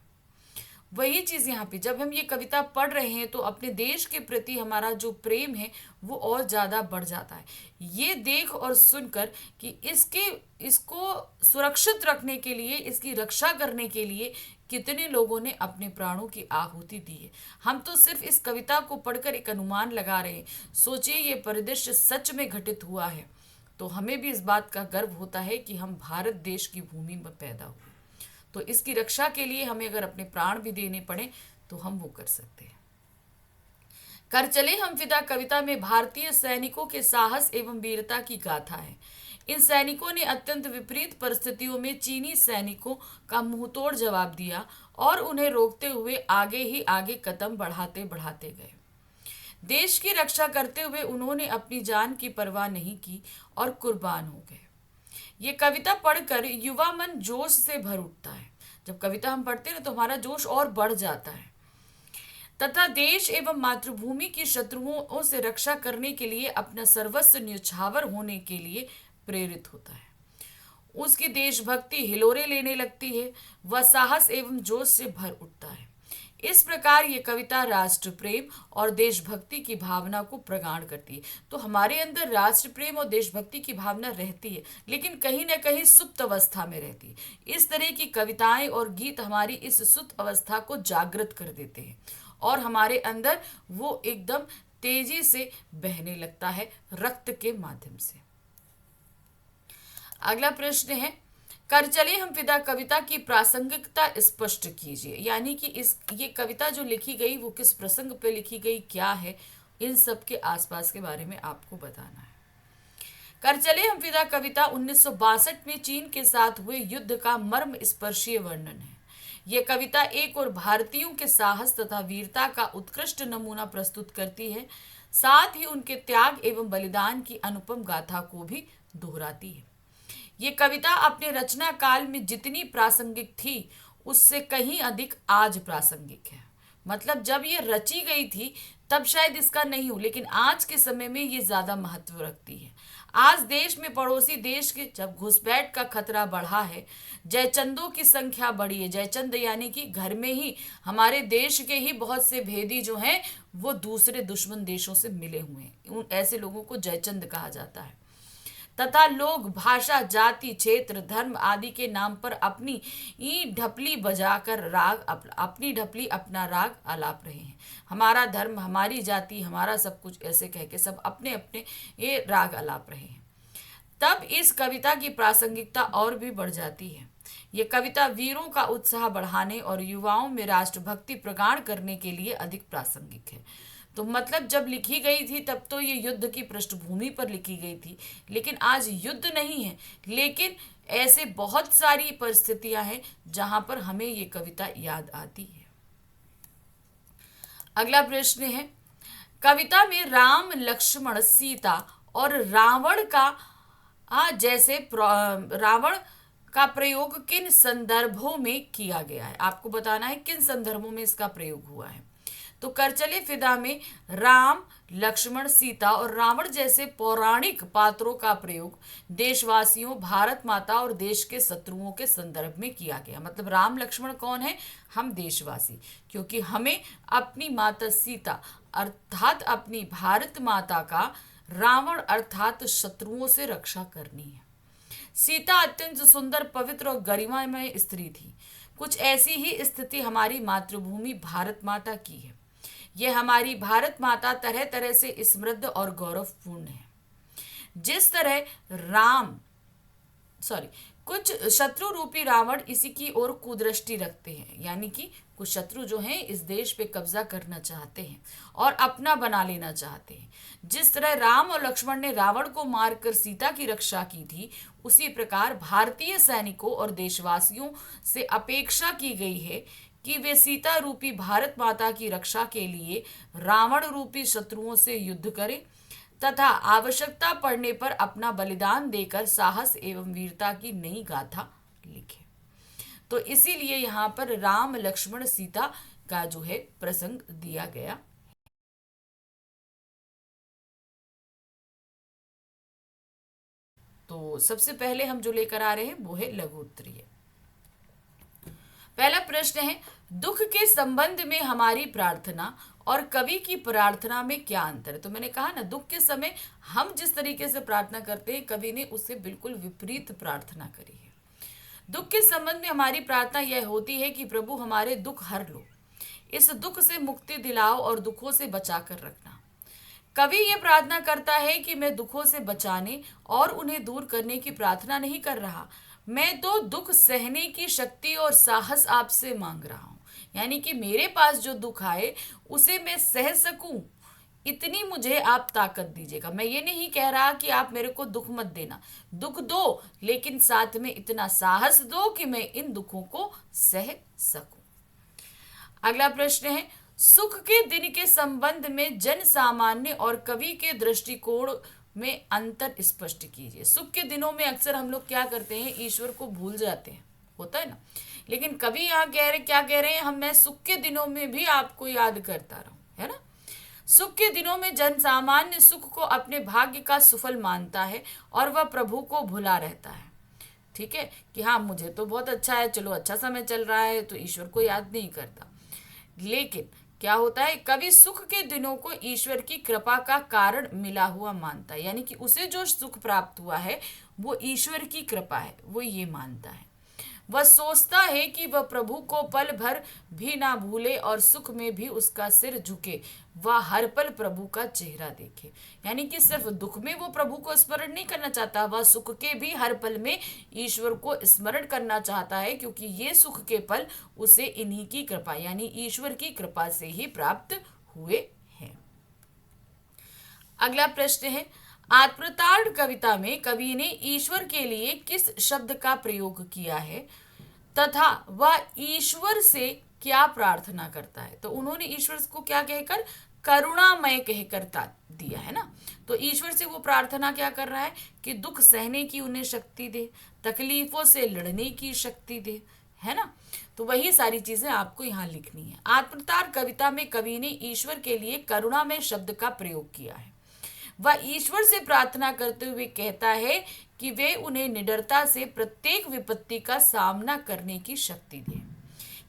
वही चीज यहाँ पे जब हम ये कविता पढ़ रहे हैं तो अपने देश के प्रति हमारा जो प्रेम है वो और ज्यादा बढ़ जाता है। ये देख और सुनकर कि इसको सुरक्षित रखने के लिए, इसकी रक्षा करने के लिए कितने लोगों ने अपने प्राणों की आहुति दी है। हम तो सिर्फ इस कविता को पढ़कर एक अनुमान लगा रहे हैं। सोचिए ये परिदृश्य सच में घटित हुआ है तो हमें भी इस बात का गर्व होता है कि हम भारत देश की भूमि में पैदा हुए। तो इसकी रक्षा के लिए हमें अगर अपने प्राण भी देने पड़े तो हम वो कर सकते हैं। कर चले हम फिदा कविता में भारतीय सैनिकों के साहस एवं वीरता की गाथा है। इन सैनिकों ने अत्यंत विपरीत परिस्थितियों में चीनी सैनिकों का मुंहतोड़ जवाब दिया और उन्हें रोकते हुए आगे ही आगे कदम बढ़ाते बढ़ाते गए। देश की रक्षा करते हुए उन्होंने अपनी जान की परवाह नहीं की और कुर्बान हो गए। ये कविता पढ़कर युवा मन जोश से भर उठता है। जब कविता हम पढ़ते हैं तो हमारा जोश और बढ़ जाता है तथा देश एवं मातृभूमि की शत्रुओं से रक्षा करने के लिए अपना सर्वस्व न्यौछावर होने के लिए प्रेरित होता है। उसकी देशभक्ति हिलोरे लेने लगती है। वह साहस एवं जोश से भर उठता है। इस प्रकार ये कविता राष्ट्र प्रेम और देशभक्ति की भावना को प्रगाढ़ करती है। तो हमारे अंदर राष्ट्र प्रेम और देशभक्ति की भावना रहती है लेकिन कहीं ना कहीं सुप्त अवस्था में रहती है। इस तरह की कविताएं और गीत हमारी इस सुप्त अवस्था को जागृत कर देते हैं और हमारे अंदर वो एकदम तेजी से बहने लगता है रक्त के माध्यम से। अगला प्रश्न है, कर चले हम फिदा कविता की प्रासंगिकता स्पष्ट कीजिए। यानी कि ये कविता जो लिखी गई वो किस प्रसंग पे लिखी गई, क्या है, इन सब के आसपास के बारे में आपको बताना है। कर चले हम फिदा कविता 1962 में चीन के साथ हुए युद्ध का मर्म स्पर्शीय वर्णन है। यह कविता एक और भारतीयों के साहस तथा वीरता का उत्कृष्ट नमूना प्रस्तुत करती है, साथ ही उनके त्याग एवं बलिदान की अनुपम गाथा को भी दोहराती है। ये कविता अपने रचना काल में जितनी प्रासंगिक थी उससे कहीं अधिक आज प्रासंगिक है। मतलब जब ये रची गई थी तब शायद इसका नहीं हो, लेकिन आज के समय में ये ज्यादा महत्व रखती है। आज देश में पड़ोसी देश के जब घुसपैठ का खतरा बढ़ा है, जयचंदों की संख्या बढ़ी है। जयचंद यानी कि घर में ही हमारे देश के ही बहुत से भेदी जो हैं वो दूसरे दुश्मन देशों से मिले हुए हैं। उन ऐसे लोगों को जयचंद कहा जाता है। तथा लोग भाषा, जाति, क्षेत्र, धर्म आदि के नाम पर अपनी ढपली बजाकर अपनी ढपली अपना राग आलाप रहे हैं। हमारा धर्म, हमारी जाति, हमारा सब कुछ ऐसे कह के सब अपने अपने ये राग आलाप रहे हैं। तब इस कविता की प्रासंगिकता और भी बढ़ जाती है। ये कविता वीरों का उत्साह बढ़ाने और युवाओं में राष्ट्रभक्ति प्रगाढ़ करने के लिए अधिक प्रासंगिक है। तो मतलब जब लिखी गई थी तब तो ये युद्ध की पृष्ठभूमि पर लिखी गई थी, लेकिन आज युद्ध नहीं है, लेकिन ऐसे बहुत सारी परिस्थितियां हैं जहां पर हमें ये कविता याद आती है। अगला प्रश्न है, कविता में राम, लक्ष्मण, सीता और रावण का रावण का प्रयोग किन संदर्भों में किया गया है। आपको बताना है किन संदर्भों में इसका प्रयोग हुआ है। तो कर चले फिदा में राम, लक्ष्मण, सीता और रावण जैसे पौराणिक पात्रों का प्रयोग देशवासियों, भारत माता और देश के शत्रुओं के संदर्भ में किया गया। मतलब राम लक्ष्मण कौन है? हम देशवासी, क्योंकि हमें अपनी माता सीता अर्थात अपनी भारत माता का रावण अर्थात शत्रुओं से रक्षा करनी है। सीता अत्यंत सुंदर, पवित्र और गरिमामय स्त्री थी। कुछ ऐसी ही स्थिति हमारी मातृभूमि भारत माता की है। यह हमारी भारत माता तरह तरह से समृद्ध और गौरवपूर्ण है। जिस तरह कुछ शत्रु रूपी रावण इसी की ओर कुदृष्टि रखते हैं, यानी कि कुछ शत्रु जो हैं इस देश पे कब्जा करना चाहते हैं और अपना बना लेना चाहते हैं। जिस तरह राम और लक्ष्मण ने रावण को मारकर सीता की रक्षा की थी, उसी प्रकार भारतीय सैनिकों और देशवासियों से अपेक्षा की गई है कि वे सीता रूपी भारत माता की रक्षा के लिए रावण रूपी शत्रुओं से युद्ध करें तथा आवश्यकता पड़ने पर अपना बलिदान देकर साहस एवं वीरता की नई गाथा लिखें। तो इसीलिए यहाँ पर राम, लक्ष्मण, सीता का जो है प्रसंग दिया गया तो सबसे पहले हम जो लेकर आ रहे हैं वो है लघु उत्तरीय। पहला प्रश्न है, दुख के संबंध में हमारी प्रार्थना और कवि की प्रार्थना में क्या अंतर है? तो मैंने कहा ना, दुख के समय हम जिस तरीके से प्रार्थना करते हैं, कवि ने उससे बिल्कुल विपरीत प्रार्थना करी है। दुख के संबंध में हमारी प्रार्थना यह होती है कि प्रभु हमारे दुख हर लो, इस दुख से मुक्ति दिलाओ और दुखों से बचा कर रखना। कवि ये प्रार्थना करता है कि मैं दुखों से बचाने और उन्हें दूर करने की प्रार्थना नहीं कर रहा, मैं तो दुख सहने की शक्ति और साहस आपसे मांग रहा हूं। यानी कि मेरे पास जो दुख आए उसे मैं सह सकूं, इतनी मुझे आप ताकत दीजिएगा। मैं ये नहीं कह रहा कि आप मेरे को दुख मत देना, दुख दो, लेकिन साथ में इतना साहस दो कि मैं इन दुखों को सह सकूं। अगला प्रश्न है, सुख के दिन के संबंध में जन सामान्य और कवि के दृष्टिकोण में अंतर स्पष्ट कीजिए। सुख के दिनों में अक्सर हम लोग क्या करते हैं, ईश्वर को भूल जाते हैं, होता है ना। लेकिन कवि यहाँ क्या कह रहे हैं, मैं सुख के दिनों में भी आपको याद करता रहूं, है ना। सुख के दिनों में जन सामान्य सुख को अपने भाग्य का सुफल मानता है और वह प्रभु को भुला रहता है। ठीक है, कि हाँ मुझे तो बहुत अच्छा है, चलो अच्छा समय चल रहा है, तो ईश्वर को याद नहीं करता। लेकिन क्या होता है, कवि सुख के दिनों को ईश्वर की कृपा का कारण मिला हुआ मानता है। यानी कि उसे जो सुख प्राप्त हुआ है वो ईश्वर की कृपा है, वो ये मानता है। वह सोचता है कि वह प्रभु को पल भर भी ना भूले और सुख में भी उसका सिर झुके, वह हर पल प्रभु का चेहरा देखे। यानी कि सिर्फ दुख में वो प्रभु को स्मरण नहीं करना चाहता, वह सुख के भी हर पल में ईश्वर को स्मरण करना चाहता है, क्योंकि ये सुख के पल उसे इन्हीं की कृपा यानी ईश्वर की कृपा से ही प्राप्त हुए हैं। अगला प्रश्न है, आत्मताड़ कविता में कवि ने ईश्वर के लिए किस शब्द का प्रयोग किया है तथा वह ईश्वर से क्या प्रार्थना करता है? तो उन्होंने ईश्वर को क्या कहकर, करुणामय कहकर दिया है ना। तो ईश्वर से वो प्रार्थना क्या कर रहा है कि दुख सहने की उन्हें शक्ति दे, तकलीफों से लड़ने की शक्ति दे, है ना। तो वही सारी चीजें आपको यहाँ लिखनी है। आत्मताड़ कविता में कवि ने ईश्वर के लिए करुणामय शब्द का प्रयोग किया है। वह ईश्वर से प्रार्थना करते हुए कहता है कि वे उन्हें निडरता से प्रत्येक विपत्ति का सामना करने की शक्ति दें,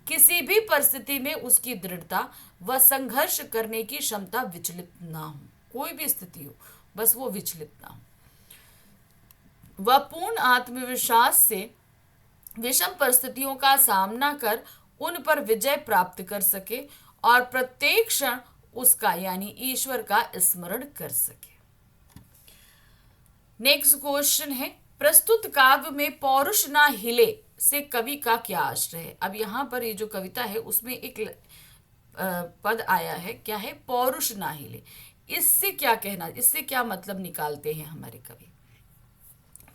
किसी भी परिस्थिति में उसकी दृढ़ता व संघर्ष करने की क्षमता विचलित ना हो। कोई भी स्थिति हो, बस वो विचलित ना हो। वह पूर्ण आत्मविश्वास से विषम परिस्थितियों का सामना कर उन पर विजय प्राप्त कर सके और प्रत्येक क्षण उसका यानी ईश्वर का स्मरण कर सके। नेक्स्ट क्वेश्चन है, प्रस्तुत काव्य में पौरुष ना हिले से कवि का क्या आश्रय है? अब यहाँ पर ये जो कविता है उसमें एक पद आया है, क्या है, पौरुष ना हिले। इससे क्या कहना, इससे क्या मतलब निकालते हैं हमारे कवि?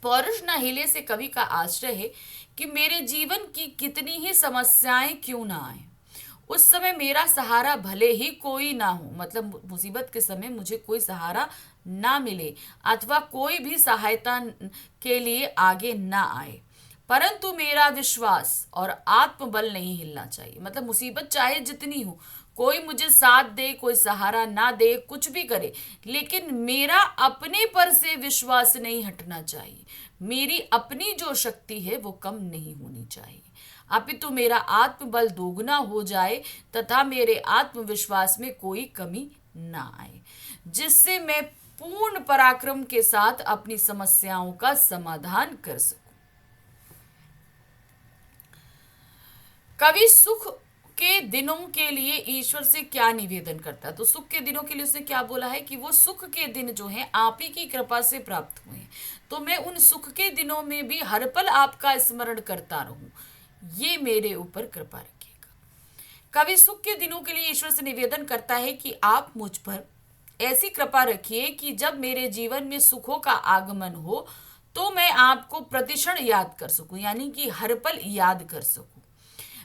पौरुष ना हिले से कवि का आश्रय है कि मेरे जीवन की कितनी ही समस्याएं क्यों ना आए, उस समय मेरा सहारा भले ही कोई ना हो, मतलब मुसीबत के समय मुझे कोई सहारा ना मिले अथवा कोई भी सहायता के लिए आगे ना आए, परंतु मेरा विश्वास और आत्मबल नहीं हिलना चाहिए। मतलब मुसीबत चाहे जितनी हो, कोई मुझे साथ दे, कोई सहारा ना दे, कुछ भी करे, लेकिन मेरा अपने पर से विश्वास नहीं हटना चाहिए। मेरी अपनी जो शक्ति है वो कम नहीं होनी चाहिए, अपितु मेरा आत्मबल दोगुना हो जाए तथा मेरे आत्मविश्वास में कोई कमी ना आए, जिससे मैं पूर्ण पराक्रम के साथ अपनी समस्याओं का समाधान कर सकूं। कवि सुख के दिनों के लिए ईश्वर से क्या निवेदन करता है? तो सुख के दिनों के लिए उसने क्या बोला है कि वो सुख के दिन जो हैं आप ही की कृपा से प्राप्त हुए हैं, तो मैं उन सुख के दिनों में भी हर पल आपका स्मरण करता रहूं, ये मेरे ऊपर कृपा रखिएगा। कवि सुख के दिनों के लिए ईश्वर से निवेदन करता है कि आप मुझ पर ऐसी कृपा रखिए कि जब मेरे जीवन में सुखों का आगमन हो तो मैं आपको प्रतिक्षण याद कर सकूं, यानी कि हर पल याद कर सकूं,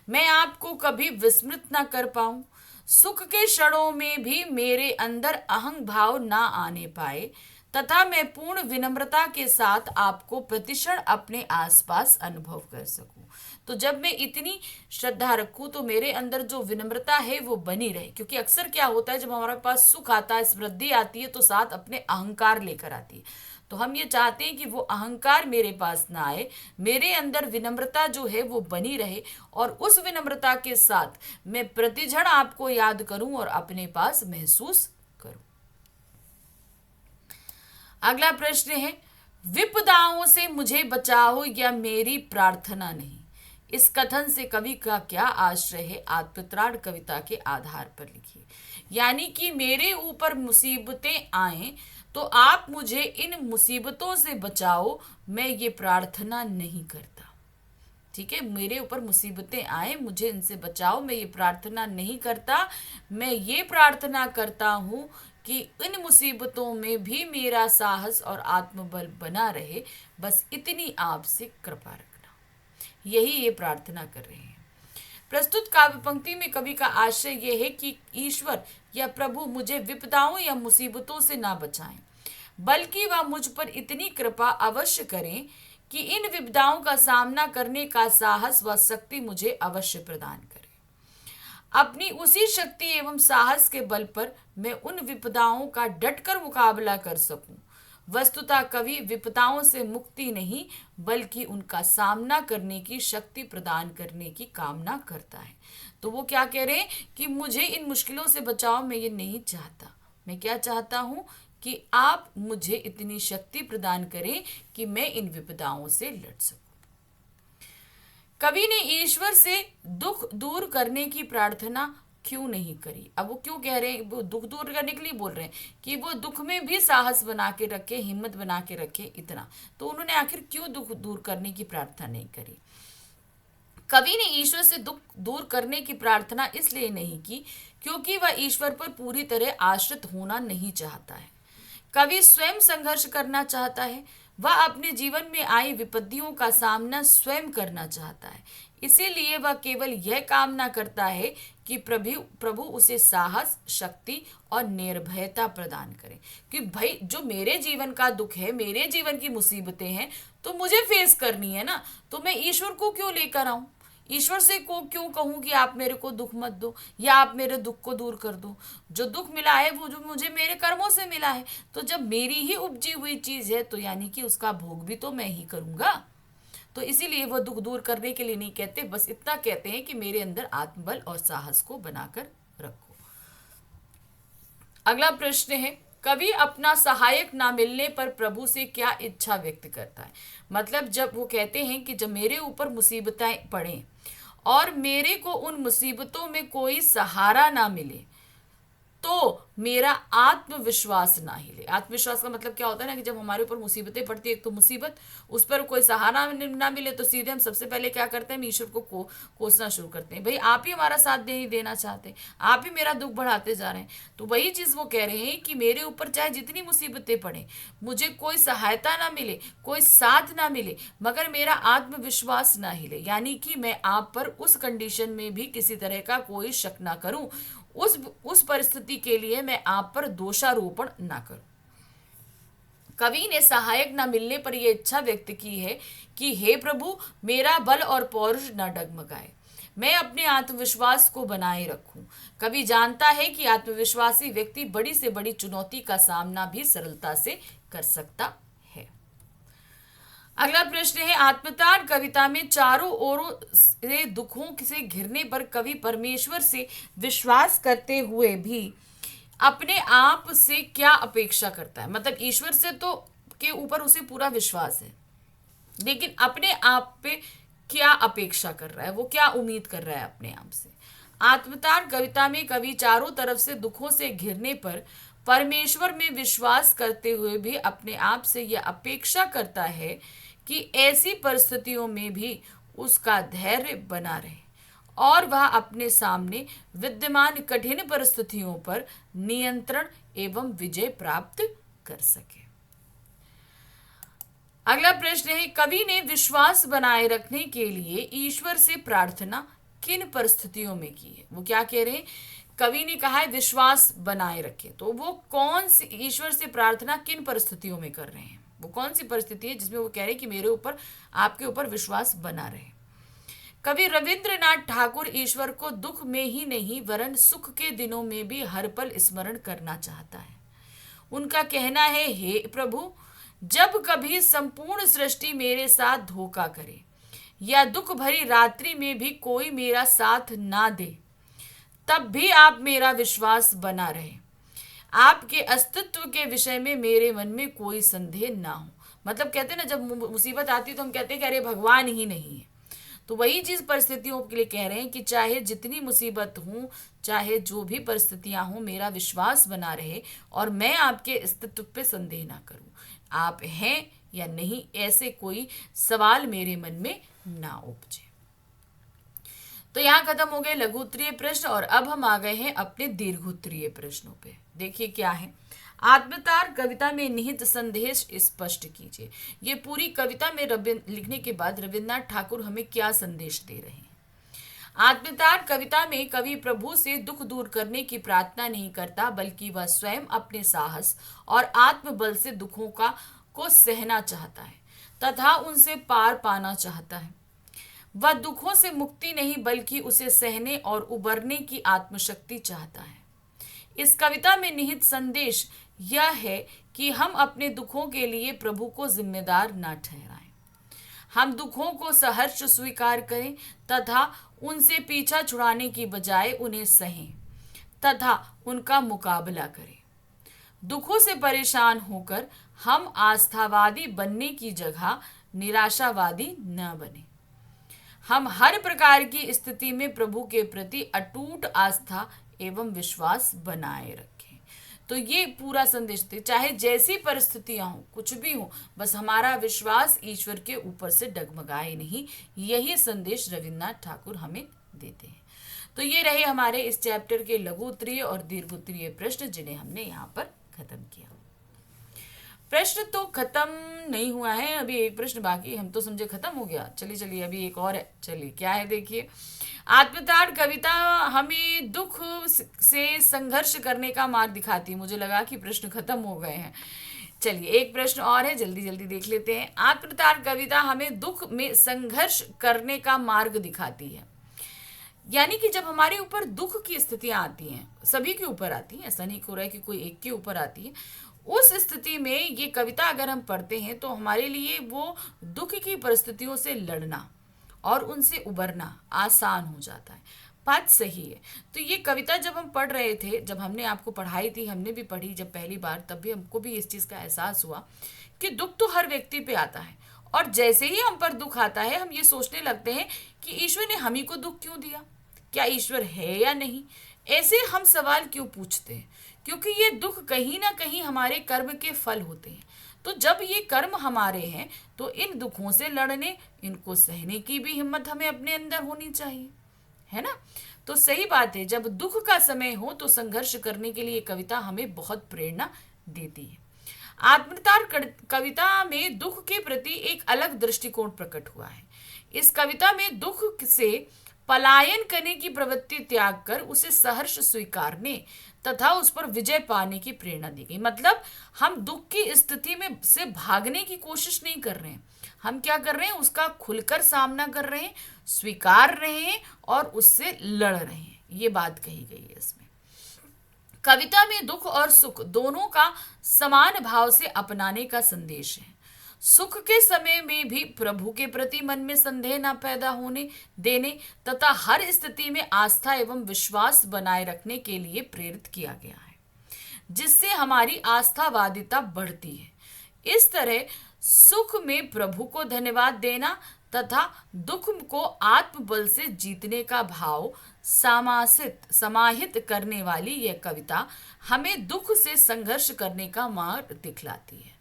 मैं आपको कभी विस्मृत ना कर पाऊं। सुख के क्षणों में भी मेरे अंदर अहंग भाव ना आने पाए तथा मैं पूर्ण विनम्रता के साथ आपको प्रतिक्षण अपने आसपास अनुभव कर सकूं। तो जब मैं इतनी श्रद्धा रखूं तो मेरे अंदर जो विनम्रता है वो बनी रहे, क्योंकि अक्सर क्या होता है जब हमारे पास सुख आता है, समृद्धि आती है, तो साथ अपने अहंकार लेकर आती है। तो हम ये चाहते हैं कि वो अहंकार मेरे पास ना आए, मेरे अंदर विनम्रता जो है वो बनी रहे, और उस विनम्रता के साथ मैं प्रतिक्षण आपको याद करूं और अपने पास महसूस करूं। अगला प्रश्न है, विपदाओं से मुझे बचाओ या मेरी प्रार्थना नहीं। इस कथन से कवि का क्या आश्रय है, आत्मत्राण कविता के आधार पर लिखिए। यानी कि मेरे ऊपर मुसीबतें आए तो आप मुझे इन मुसीबतों से बचाओ, मैं ये प्रार्थना नहीं करता। ठीक है, मेरे ऊपर मुसीबतें आए, मुझे इनसे बचाओ, मैं ये प्रार्थना नहीं करता। मैं ये प्रार्थना करता हूँ कि इन मुसीबतों में भी मेरा साहस और आत्मबल बना रहे, बस इतनी आपसे कृपा रखना। यही ये प्रार्थना कर रहे हैं। प्रस्तुत काव्य पंक्ति में कवि का आशय यह है कि ईश्वर या प्रभु मुझे विपदाओं या मुसीबतों से ना बचाएं, बल्कि वह मुझ पर इतनी कृपा अवश्य करें कि इन विपदाओं का सामना करने का साहस व शक्ति मुझे अवश्य प्रदान करें। अपनी उसी शक्ति एवं साहस के बल पर मैं उन विपदाओं का डटकर मुकाबला कर सकूं। वस्तुतः कवि विपदाओं से मुक्ति नहीं बल्कि उनका सामना करने की शक्ति प्रदान करने की कामना करता है। तो वो क्या कह रहे हैं कि मुझे इन मुश्किलों से बचाओ, मैं ये नहीं चाहता। मैं क्या चाहता हूँ कि आप मुझे इतनी शक्ति प्रदान करें कि मैं इन विपदाओं से लड़ सकूं। कवि ने ईश्वर से दुख दूर करने की प्रार्थना क्यों नहीं करी? अब वो क्यों कह रहे हैं, वो दुख दूर करने के लिए बोल रहे हैं कि वो दुख में भी साहस बना के रखे, हिम्मत बना के रखे, इतना। तो उन्होंने आखिर क्यों दुख दूर करने की प्रार्थना नहीं करी? कवि ने ईश्वर से दुख दूर करने की प्रार्थना इसलिए नहीं की क्योंकि वह ईश्वर पर पूरी तरह आश्रित होना नहीं चाहता है। कवि स्वयं संघर्ष करना चाहता है। वह अपने जीवन में आई विपत्तियों का सामना स्वयं करना चाहता है। इसीलिए वह केवल यह कामना करता है कि प्रभु उसे साहस, शक्ति और निर्भयता प्रदान करे कि भाई जो मेरे जीवन का दुख है, मेरे जीवन की मुसीबतें हैं, तो मुझे फेस करनी है ना, तो मैं ईश्वर को क्यों लेकर आऊं? ईश्वर से को क्यों कहूं कि आप मेरे को दुख मत दो या आप मेरे दुख को दूर कर दो? जो दुख मिला है वो जो मुझे मेरे कर्मों से मिला है, तो जब मेरी ही उपजी हुई चीज है तो यानी कि उसका भोग भी तो मैं ही करूंगा। तो इसीलिए वो दुख दूर करने के लिए नहीं कहते, बस इतना कहते हैं कि मेरे अंदर आत्मबल और साहस को बनाकर रखो। अगला प्रश्न है, कवि अपना सहायक ना मिलने पर प्रभु से क्या इच्छा व्यक्त करता है? मतलब जब वो कहते हैं कि जब मेरे ऊपर मुसीबतें पड़े और मेरे को उन मुसीबतों में कोई सहारा ना मिले तो मेरा आत्मविश्वास ना हिले। आत्मविश्वास का मतलब क्या होता है ना कि जब हमारे ऊपर मुसीबतें पड़ती है, एक तो मुसीबत, उस पर कोई सहारा ना मिले तो सीधे हम सबसे पहले क्या करते हैं, हम ईश्वर को कोसना शुरू करते हैं। भाई आप ही हमारा साथ नहीं देना चाहते, आप ही मेरा दुख बढ़ाते जा रहे हैं। तो वही चीज़ वो कह रहे हैं कि मेरे ऊपर चाहे जितनी मुसीबतें पड़े, मुझे कोई सहायता ना मिले, कोई साथ ना मिले, मगर मेरा आत्मविश्वास ना हिले, यानी कि मैं आप पर उस कंडीशन में भी किसी तरह का कोई शक ना करूं, उस परिस्थिति के लिए मैं आप पर दोषारोपण ना करूं। कवि ने सहायक न मिलने पर यह इच्छा व्यक्त की है कि हे प्रभु, मेरा बल और पौरुष न डगमगाए, मैं अपने आत्मविश्वास को बनाए रखूं। कवि जानता है कि आत्मविश्वासी व्यक्ति बड़ी से बड़ी चुनौती का सामना भी सरलता से कर सकता है। अगला प्रश्न है, आत्मताण कविता में चारों ओरों से दुखों से घिरने पर कवि परमेश्वर से विश्वास करते हुए भी अपने आप से क्या अपेक्षा करता है? मतलब ईश्वर से तो के ऊपर उसे पूरा विश्वास है, लेकिन अपने आप पे क्या अपेक्षा कर रहा है, वो क्या उम्मीद कर रहा है अपने आप से? आत्मताण कविता में कवि चारों तरफ से दुखों से घिरने पर परमेश्वर में विश्वास करते हुए भी अपने आप से यह अपेक्षा करता है कि ऐसी परिस्थितियों में भी उसका धैर्य बना रहे और वह अपने सामने विद्यमान कठिन परिस्थितियों पर नियंत्रण एवं विजय प्राप्त कर सके। अगला प्रश्न है, कवि ने विश्वास बनाए रखने के लिए ईश्वर से प्रार्थना किन परिस्थितियों में की है? वो क्या कह रहे हैं? कवि ने कहा है विश्वास बनाए रखे, तो वो कौन सी ईश्वर से प्रार्थना किन परिस्थितियों में कर रहे हैं? वो कौन सी परिस्थिति है जिसमें वो कह रहे हैं कि मेरे ऊपर, आपके ऊपर विश्वास बना रहे? कवि रविंद्रनाथ ठाकुर ईश्वर को दुख में ही नहीं वरन सुख के दिनों में भी हर पल स्मरण करना चाहता है। उनका कहना है, हे प्रभु, जब कभी संपूर्ण सृष्टि मेरे साथ धोखा करे या दुख भरी रात्रि में भी कोई मेरा साथ ना दे, तब भी आप मेरा विश्वास बना रहे, आपके अस्तित्व के विषय में मेरे मन में कोई संदेह ना हो। मतलब कहते हैं ना, जब मुसीबत आती है तो हम कहते हैं कि अरे भगवान ही नहीं है। तो वही चीज परिस्थितियों के लिए कह रहे हैं कि चाहे जितनी मुसीबत हो, चाहे जो भी परिस्थितियां हो, मेरा विश्वास बना रहे और मैं आपके अस्तित्व पे संदेह ना करूं। आप हैं या नहीं, ऐसे कोई सवाल मेरे मन में ना उपजे। तो यहाँ खत्म हो गए लघु उत्तरीय प्रश्न और अब हम आ गए हैं अपने दीर्घ उत्तरीय प्रश्नों पे। देखिए क्या है। आत्मतार कविता में निहित संदेश स्पष्ट कीजिए। ये पूरी कविता में लिखने के बाद रविन्द्रनाथ ठाकुर हमें क्या संदेश दे रहे हैं। आत्मतार कविता में कवि प्रभु से दुख दूर करने की प्रार्थना नहीं करता, बल्कि वह स्वयं अपने साहस और आत्मबल से दुखों को सहना चाहता है तथा उनसे पार पाना चाहता है। वह दुखों से मुक्ति नहीं, बल्कि उसे सहने और उबरने की आत्मशक्ति चाहता है। इस कविता में निहित संदेश यह है कि हम अपने दुखों के लिए प्रभु को जिम्मेदार न ठहराएं। हम दुखों को सहर्ष स्वीकार करें तथा उनसे पीछा छुड़ाने की बजाय उन्हें सहें तथा उनका मुकाबला करें। दुखों से परेशान होकर हम आस्थावादी बनने की जगह निराशावादी न बने। हम हर प्रकार की स्थिति में प्रभु के प्रति अटूट आस्था एवं विश्वास बनाए रखें। तो ये पूरा संदेश थे, चाहे जैसी परिस्थितियां हो, कुछ भी हो, बस हमारा विश्वास ईश्वर के ऊपर से डगमगाए नहीं। यही संदेश रविन्द्रनाथ ठाकुर हमें देते हैं। तो ये रहे हमारे इस चैप्टर के लघु उत्तरीय और दीर्घ उत्तरीय प्रश्न, जिन्हें हमने यहाँ पर खत्म किया। प्रश्न तो खत्म नहीं हुआ है, अभी एक प्रश्न बाकी। हम तो समझे खत्म हो गया, चलिए अभी एक और है। चलिए क्या है, देखिए। आत्मतार कविता हमें दुख से संघर्ष करने का मार्ग दिखाती है। मुझे लगा कि प्रश्न खत्म हो गए हैं। चलिए एक प्रश्न और है, जल्दी देख लेते हैं। आत्मतार कविता हमें दुख में संघर्ष करने का मार्ग दिखाती है। यानी कि जब हमारे ऊपर दुख की स्थितियां आती हैं, सभी के ऊपर आती हैं, ऐसा नहीं हो रहा है कि कोई एक के ऊपर आती है, उस स्थिति में ये कविता अगर हम पढ़ते हैं तो हमारे लिए वो दुख की परिस्थितियों से लड़ना और उनसे उबरना आसान हो जाता है। बात सही है। तो ये कविता जब हम पढ़ रहे थे, जब हमने आपको पढ़ाई थी, हमने भी पढ़ी जब पहली बार, तब भी हमको भी इस चीज़ का एहसास हुआ कि दुख तो हर व्यक्ति पे आता है, और जैसे ही हम पर दुख आता है हम ये सोचने लगते हैं कि ईश्वर ने हम ही को दुख क्यों दिया, क्या ईश्वर है या नहीं। ऐसे हम सवाल क्यों पूछते हैं? क्योंकि ये दुख कहीं ना कहीं हमारे कर्म के फल होते हैं। तो जब ये कर्म हमारे हैं तो इन दुखों से लड़ने, इनको सहने की भी हिम्मत हमें अपने अंदर होनी चाहिए, है ना। तो सही बात है, जब दुख का समय हो तो संघर्ष करने के लिए कविता हमें बहुत प्रेरणा देती है। आत्मतार कविता में दुख के प्रति एक अलग दृष्टिकोण प्रकट हुआ है। इस कविता में दुख से पलायन करने की प्रवृत्ति त्याग कर उसे सहर्ष स्वीकारने तथा उस पर विजय पाने की प्रेरणा दी गई। मतलब हम दुख की स्थिति में से भागने की कोशिश नहीं कर रहे हैं, हम क्या कर रहे हैं, उसका खुलकर सामना कर रहे हैं, स्वीकार रहे हैं और उससे लड़ रहे हैं। ये बात कही गई है इसमें। कविता में दुख और सुख दोनों का समान भाव से अपनाने का संदेश है। सुख के समय में भी प्रभु के प्रति मन में संदेह न पैदा होने देने तथा हर स्थिति में आस्था एवं विश्वास बनाए रखने के लिए प्रेरित किया गया है, जिससे हमारी आस्थावादिता बढ़ती है। इस तरह सुख में प्रभु को धन्यवाद देना तथा दुख को आत्मबल से जीतने का भाव समाहित करने वाली यह कविता हमें दुख से संघर्ष करने का मार्ग दिखलाती है।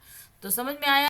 तो समझ में आया?